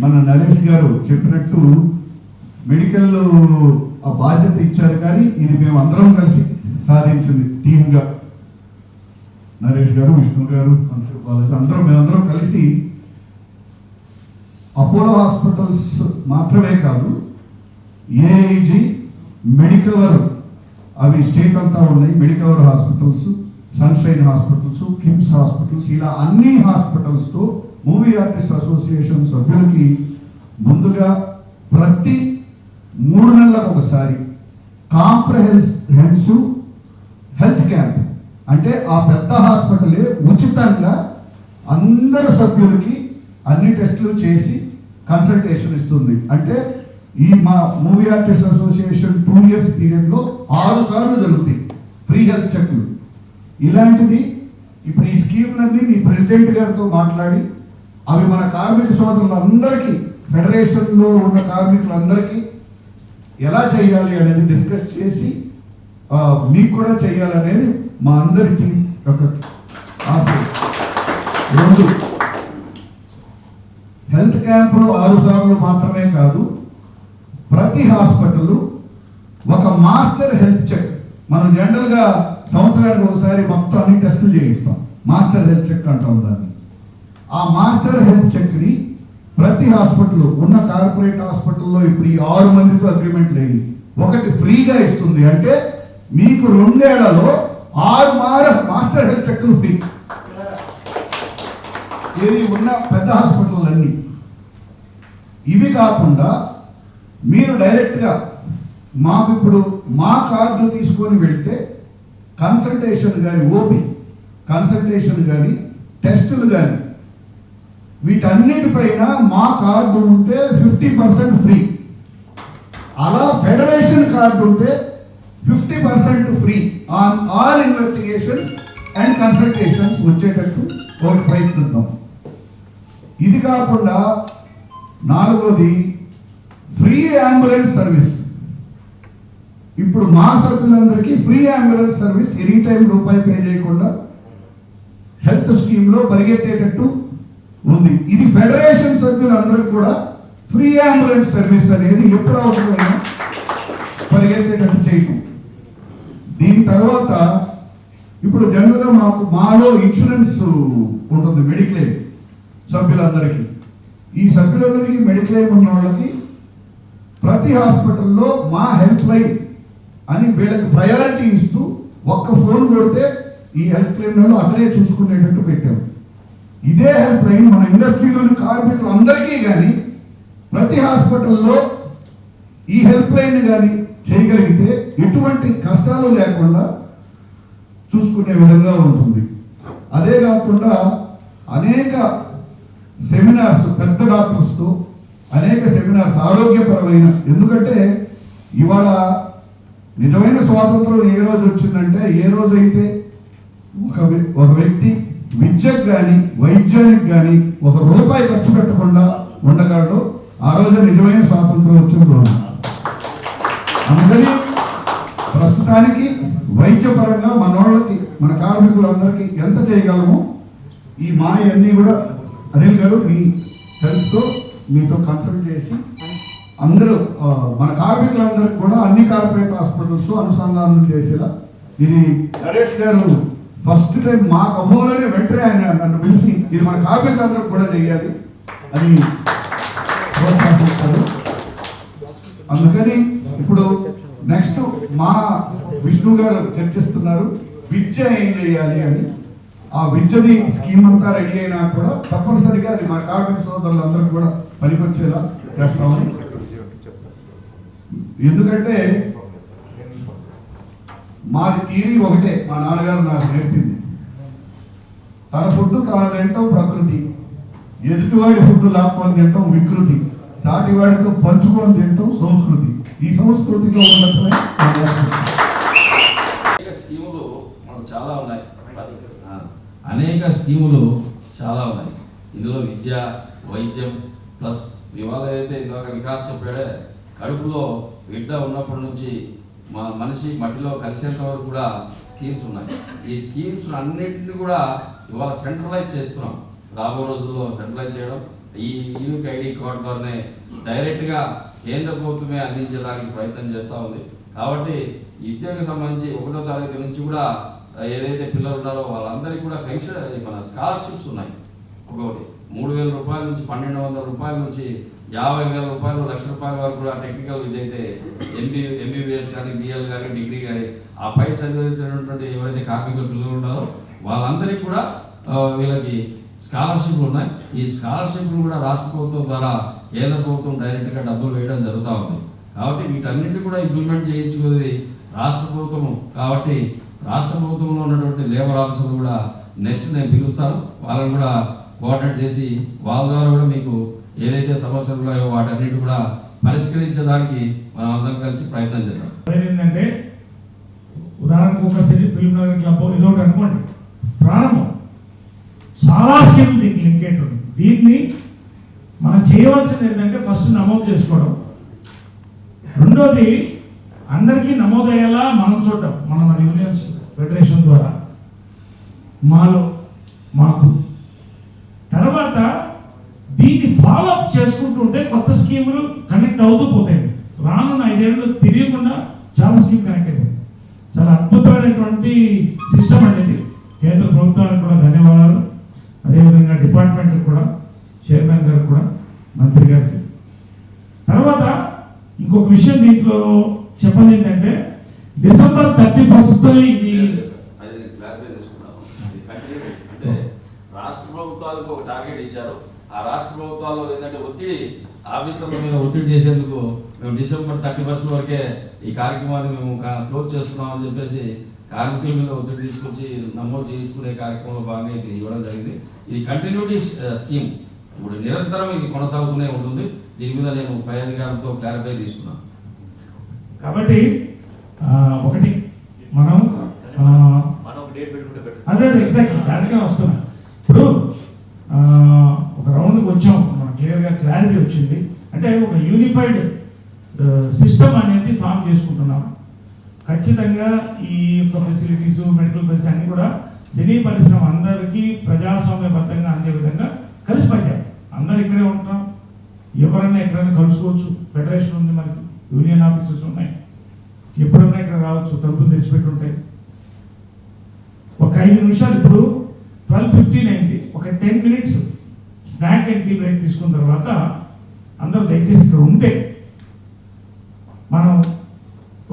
Speaker 8: మన నరేష్ గారు చెప్పినట్టు మెడికల్ ఆ బాధ్యత ఇచ్చారు, కానీ ఇది మేము అందరం కలిసి సాధించింది టీమ్గా. నరేష్ గారు, విష్ణు గారు, మేమందరం కలిసి అపోలో హాస్పిటల్స్ మాత్రమే కాదు, ఏఐజీ, మెడికవర్, అవి స్టేట్ అంతా ఉన్నాయి. Medicover hospitals, sunshine hospitals, KIMS hospitals, ఇలా అన్ని హాస్పిటల్స్తో మూవీ ఆర్టిస్ట్ అసోసియేషన్ సభ్యులకి ముందుగా ప్రతి 3 నెలలకు ఒకసారి కాంప్రహెన్సివ్ హెల్త్ క్యాంప్, అంటే ఆ పెద్ద హాస్పిటలే ఉచితంగా అందరు సభ్యులకి అన్ని టెస్టులు చేసి కన్సల్టేషన్ ఇస్తుంది. అంటే ఈ మా మూవీ ఆర్టిస్ట్ అసోసియేషన్ 2 years పీరియడ్లో 6 సార్లు జరుగుతాయి ఫ్రీ హెల్త్ చెక్లు. ఇలాంటిది ఇప్పుడు ఈ స్కీమ్లన్నీ మీ ప్రెసిడెంట్ గారితో మాట్లాడి అవి మన కార్మిక సోదరులందరికీ, ఫెడరేషన్లో ఉన్న కార్మికులందరికీ ఎలా చేయాలి అనేది డిస్కస్ చేసి మీకు కూడా చేయాలనేది మా అందరికీ ఒక ఆశ. 2, హెల్త్ క్యాంపులో 6 సార్లు మాత్రమే కాదు, ప్రతి హాస్పిటల్ ఒక మాస్టర్ హెల్త్ చెక్. మనం జనరల్గా సంవత్సరానికి ఒకసారి మొత్తం అన్ని టెస్టులు చేయిస్తాం, మాస్టర్ హెల్త్ చెక్ అంటాం దాన్ని. ఆ మాస్టర్ హెల్త్ చెక్ని ప్రతి హాస్పిటల్, ఉన్న కార్పొరేట్ హాస్పిటల్లో ఇప్పుడు ఈ 6 మందితో అగ్రిమెంట్ లేదు, ఒకటి ఫ్రీగా ఇస్తుంది. అంటే మీకు 2 ఏళ్లలో 6 మాస్టర్ హెల్త్ చెక్లు ఫ్రీ. ఇది ఉన్న పెద్ద హాస్పిటల్ అన్ని. ఇవి కాకుండా మీరు డైరెక్ట్గా మాకు ఇప్పుడు మా కార్డు తీసుకొని వెళ్తే కన్సల్టేషన్ కానీ, ఓపీ కన్సల్టేషన్ కానీ, టెస్టులు కానీ, వీటన్నిటిపైన మా కార్డు ఉంటే 50% ఫ్రీ. అలా ఫెడరేషన్ కార్డు ఉంటే 50% free on all investigations and consultations వచ్చేటట్టు ఒక ప్రయత్నిద్దాం. ఇది కాకుండా 4వది ఫ్రీ అంబులెన్స్ సర్వీస్. ఇప్పుడు మా సభ్యులందరికీ free ambulance service any time రూపాయి పే చేయకుండా హెల్త్ స్కీమ్లో పరిగెత్తేటట్టు ఉంది. ఇది ఫెడరేషన్ సభ్యులందరికీ కూడా ఫ్రీ అంబులెన్స్ సర్వీస్ అనేది ఎప్పుడు అవసరమైనా పరిగెత్తేటట్టు చేయటం. దీని తర్వాత ఇప్పుడు జనరల్గా మాలో ఇన్సూరెన్స్ ఉంటుంది మెడిక్లెయిమ్ సభ్యులందరికీ. ఈ సభ్యులందరికీ మెడిక్లెయిమ్ ఉన్న వాళ్ళకి ప్రతి హాస్పిటల్లో మా హెల్ప్ లైన్ అని వీళ్ళకి ప్రయారిటీ ఇస్తూ ఒక్క ఫోన్ కొడితే ఈ హెల్ప్ లైన్లో అతనే చూసుకునేటట్టు పెట్టాము. ఇదే హెల్ప్ లైన్ మన ఇండస్ట్రీలోని కార్మికులందరికీ కానీ ప్రతి హాస్పిటల్లో ఈ హెల్ప్ లైన్ కానీ చేయగలిగితే ఎటువంటి కష్టాలు లేకుండా చూసుకునే విధంగా ఉంటుంది. అదే కాకుండా అనేక సెమినార్స్ పెద్ద డాక్టర్స్తో అనేక సెమినార్స్ ఆరోగ్యపరమైన, ఎందుకంటే ఇవాళ నిజమైన స్వాతంత్రం ఏ రోజు వచ్చిందంటే ఏ రోజైతే ఒక వ్యక్తి విద్యకు కానీ వైద్యానికి కానీ ₹1 ఖర్చు పెట్టకుండా ఉండగలడు, ఆ రోజు నిజమైన స్వాతంత్రం వచ్చిన రోజు. అందుకని ప్రస్తుతానికి వైద్యపరంగా మనోళ్ళకి మన కార్మికులందరికీ ఎంత చేయగలమో ఈ అన్నీ కూడా అనిల్ గారు మీ హెల్ప్తో మీతో కన్సల్ట్ చేసి అందరూ మన కార్మికులందరికీ కూడా అన్ని కార్పొరేట్ హాస్పిటల్స్తో అనుసంధానం చేసేలా ఇది నరేష్ గారు ఫస్ట్ టైం మాకు అమ్మోలోనే వెంటనే ఆయన నన్ను పిలిచి ఇది మన కార్మికులందరూ కూడా చేయాలి అని ప్రోత్సహిస్తారు. అందుకని ఇప్పుడు నెక్స్ట్ మా విష్ణు గారు చర్చిస్తున్నారు విద్య ఏం చేయాలి అని. ఆ విద్యది స్కీమ్ అంతా రెడీ అయినా కూడా తప్పనిసరిగా అది మన కార్మిక సోదరులందరూ కూడా పనికొచ్చేలా చేస్తామని. ఎందుకంటే మాది థియరీ ఒకటే, మా నాన్నగారు నాకు నేర్పింది, తన ఫుడ్ తాను తింటాం ప్రకృతి, ఎదుటివాడి ఫుడ్ లాక్కొని తింటాం వికృతి, సాటివాడితో పంచుకొని తింటాం సంస్కృతి. ఈ సంస్కృతిలో ఉన్నట్లే
Speaker 6: స్కీములు మనకు చాలా ఉన్నాయి, అనేక స్కీములు చాలా ఉన్నాయి. ఇందులో విద్య, వైద్యం ప్లస్ ఇవాళ అయితే ఇందాక వికాస్ చెప్పాడే, కడుపులో బిడ్డ ఉన్నప్పటి నుంచి మనిషి మట్టిలో కలిసేంత వరకు కూడా స్కీమ్స్ ఉన్నాయి. ఈ స్కీమ్స్ అన్నింటినీ కూడా ఇవాళ సెంట్రలైజ్ చేస్తున్నాం. రాబో రోజుల్లో సెంట్రలైజ్ చేయడం, ఈ యూనిక్ ఐడి కార్డు ద్వారానే డైరెక్ట్గా కేంద్ర ప్రభుత్వమే అందించడానికి ప్రయత్నం చేస్తూ ఉంది. కాబట్టి విద్యకు సంబంధించి 1వ తరగతి నుంచి కూడా ఏదైతే పిల్లలు ఉన్నారో వాళ్ళందరికీ కూడా పెన్షన్ మన స్కాలర్షిప్స్ ఉన్నాయి. ఒకటి ₹3,000 నుంచి ₹1,200 నుంచి ₹50,000, ₹1,00,000 వరకు కూడా టెక్నికల్ విద్య అయితే ఎంబీబీఎస్ కానీ బిఎల్ కానీ డిగ్రీ కానీ ఆ పై చదివేటటువంటి ఎవరైతే కార్మికుల పిల్లలు ఉన్నారో వాళ్ళందరికీ కూడా వీళ్ళకి స్కాలర్షిప్లు ఉన్నాయి. ఈ స్కాలర్షిప్లు కూడా రాష్ట్ర ప్రభుత్వం ద్వారా కేంద్ర ప్రభుత్వం డైరెక్ట్గా డబ్బులు వేయడం జరుగుతూ ఉంది. కాబట్టి వీటన్నింటినీ కూడా ఇంప్లిమెంట్ చేయించుకునేది రాష్ట్ర ప్రభుత్వము. కాబట్టి రాష్ట్ర ప్రభుత్వంలో ఉన్నటువంటి లేబర్ ఆఫీసర్లు కూడా నెక్స్ట్ నేను పిలుస్తాను, వాళ్ళని కూడా కోఆర్డినేట్ చేసి వాళ్ళ ద్వారా కూడా మీకు ఏదైతే సమస్యలు ఉన్నాయో వాటన్నిటి కూడా పరిష్కరించడానికి మనం అందరం కలిసి ప్రయత్నం చేద్దాం.
Speaker 1: ఏంటంటే ఉదాహరణకు ఒక సిటీ ఫిల్మ్ నగర్ క్లబ్ ఏదో ఒకటి అనుకోండి, ప్రారంభం చాలా స్కీమ్ దీనికి లింకేట్ ఉంది. దీన్ని మనం చేయవలసింది ఏంటంటే ఫస్ట్ నమోదు చేసుకోవడం, రెండోది అందరికీ నమోదయ్యేలా మనం చూడటం, మన యూనియన్స్ ఫెడరేషన్ ద్వారా మాకు తర్వాత దీన్ని ఫాలోఅప్ చేసుకుంటూ ఉంటే కొత్త స్కీములు కనెక్ట్ అవుతూ పోతాయి. రానున్న 5 ఏళ్ళు తెలియకుండా చాలా స్కీమ్ కనెక్ట్ అయిపోయింది. చాలా అద్భుతమైనటువంటి సిస్టమ్ అనేది. కేంద్ర ప్రభుత్వానికి కూడా ధన్యవాదాలు, అదేవిధంగా డిపార్ట్మెంట్కి కూడా, చైర్మన్ గారికి కూడా, మంత్రి గారికి. తర్వాత ఇంకొక విషయం దీంట్లో చెప్పండి ఏంటంటే December 31st ఇది
Speaker 6: అంటే రాష్ట్ర ప్రభుత్వాలకు ఒక టార్గెట్ ఇచ్చారు. ఆ రాష్ట్ర ప్రభుత్వాల్లో ఏంటంటే ఆఫీసర్ల మీద ఒత్తిడి చేసేందుకు మేము December 31st వరకే ఈ కార్యక్రమాన్ని మేము క్లోజ్ చేస్తున్నామని చెప్పేసి కార్మికుల మీద ఒత్తిడి తీసుకొచ్చి నమోదు చేయించుకునే కార్యక్రమంలో భాగంగా ఇది ఇవ్వడం జరిగింది. ఇది కంటిన్యూటీ స్కీమ్, ఇప్పుడు నిరంతరం ఇది కొనసాగుతూనే ఉంటుంది. దీని మీద నేను పై అధికారులతో క్లారిఫై తీసుకున్నాను.
Speaker 1: కాబట్టి ఒకటి మనం అదే ఎగ్జాక్ట్లీ దానికనే వస్తున్నాం. ఇప్పుడు ఒక రౌండ్కి వచ్చాం, మనకు క్లియర్గా క్లారిటీ వచ్చింది. అంటే ఒక యూనిఫైడ్ సిస్టమ్ అనేది ఫామ్ చేసుకుంటున్నాం. ఖచ్చితంగా ఈ యొక్క ఫెసిలిటీస్, మెడికల్ ఫెసిలిటీ అన్ని కూడా సినీ పరిశ్రమ అందరికీ ప్రజాస్వామ్యబద్ధంగా అందే విధంగా కలిసి పనిచేయాలి. అందరు ఇక్కడే ఉంటాం, ఎవరైనా ఎక్కడైనా కలుసుకోవచ్చు. ఫెడరేషన్ ఉంది, మనకి యూనియన్ ఆఫీసెస్ ఉన్నాయి, ఎప్పుడైనా ఇక్కడ రావచ్చు, తలుపులు తెచ్చిపెట్టి ఉంటాయి. ఒక 5 నిమిషాలు, ఇప్పుడు 12:15 అయింది, ఒక 10 minutes snack and tea break తీసుకున్న తర్వాత అందరూ దయచేసి ఇక్కడ ఉంటే మనం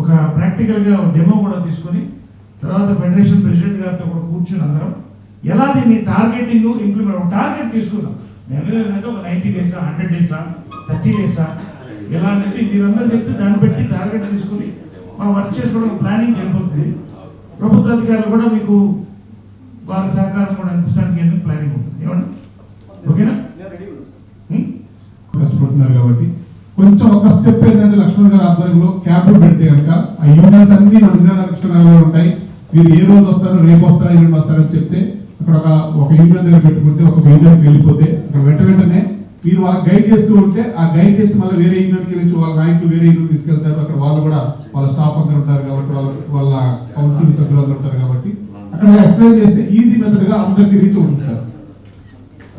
Speaker 1: ఒక ప్రాక్టికల్గా డెమో కూడా తీసుకొని తర్వాత ఫెడరేషన్ ప్రెసిడెంట్ గారితో కూడా కూర్చుని అందరం ఎలా దీన్ని టార్గెటింగ్ ఇంప్లిమెంట్ టార్గెట్ తీసుకుందాం. నేను ఏంటంటే ఒక 90 డేసా 100 డేసా 30 డేసా ఎలా అనేది మీరందరూ చెప్తే దాన్ని బట్టి టార్గెట్ తీసుకుని మనం వర్క్ చేసుకోవడం ప్లానింగ్ వెళ్ళిపోతుంది. ప్రభుత్వ అధికారులు కూడా మీకు వాళ్ళ సహకారం కూడా అందించడానికి ప్లానింగ్ ఉంటుంది. ఏమండి, ఓకేనా?
Speaker 3: కష్టపడుతున్నారు కాబట్టి కొంచెం ఒక స్టెప్ ఏంటంటే లక్ష్మణ్ గారి ఆధ్వర్యంలో క్యాంపులు పెడితే కనుక ఆ యూనియన్స్ అన్ని 2 కృష్ణనగర్లో ఉంటాయి. మీరు ఏ రోజు వస్తారో, రేపు వస్తారో, ఎల్లుండి వస్తారో అని చెప్తే అక్కడ ఒక యూనియన్ దగ్గర పెట్టుకుంటే ఒక యూనియన్కి వెళ్ళిపోతే అక్కడ వెంటనే మీరు వాళ్ళకి గైడ్ చేస్తూ ఉంటే ఆ గైడ్ చేసి మళ్ళీ వేరే యూనియన్కి వెళ్ళి వాళ్ళ నాయకులు వేరే యూనియన్ తీసుకెళ్తారు. అక్కడ వాళ్ళు కూడా వాళ్ళ స్టాఫ్ అందరూ ఉంటారు కాబట్టి వాళ్ళ కౌన్సిల్ సభ్యులు అందరూ ఉంటారు కాబట్టి అక్కడ ఎక్స్ప్లెయిన్ చేస్తే ఈజీ మెథడ్ గా అందరికి రీచ్ అవుతుంది.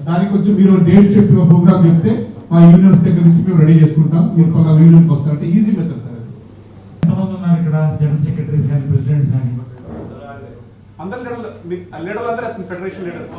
Speaker 3: దానికి కొంచెం మీరు డేట్ చెప్పి ప్రోగ్రామ్ చెప్తే మా యూనియన్స్ దగ్గర నుంచి మేము రెడీ చేసుకుంటాం. మీరు పలానా యూనియన్కి వస్తారంటే ఈజీ మెథడ్ సార్.
Speaker 1: ఎంతమంది ఉన్నారు ఇక్కడ? జనరల్ సెక్రటరీస్ కానీ ప్రెసిడెంట్స్ కానీ
Speaker 3: అందరు లీడర్లు అందరూ ఫెడరేషన్ లీడర్స్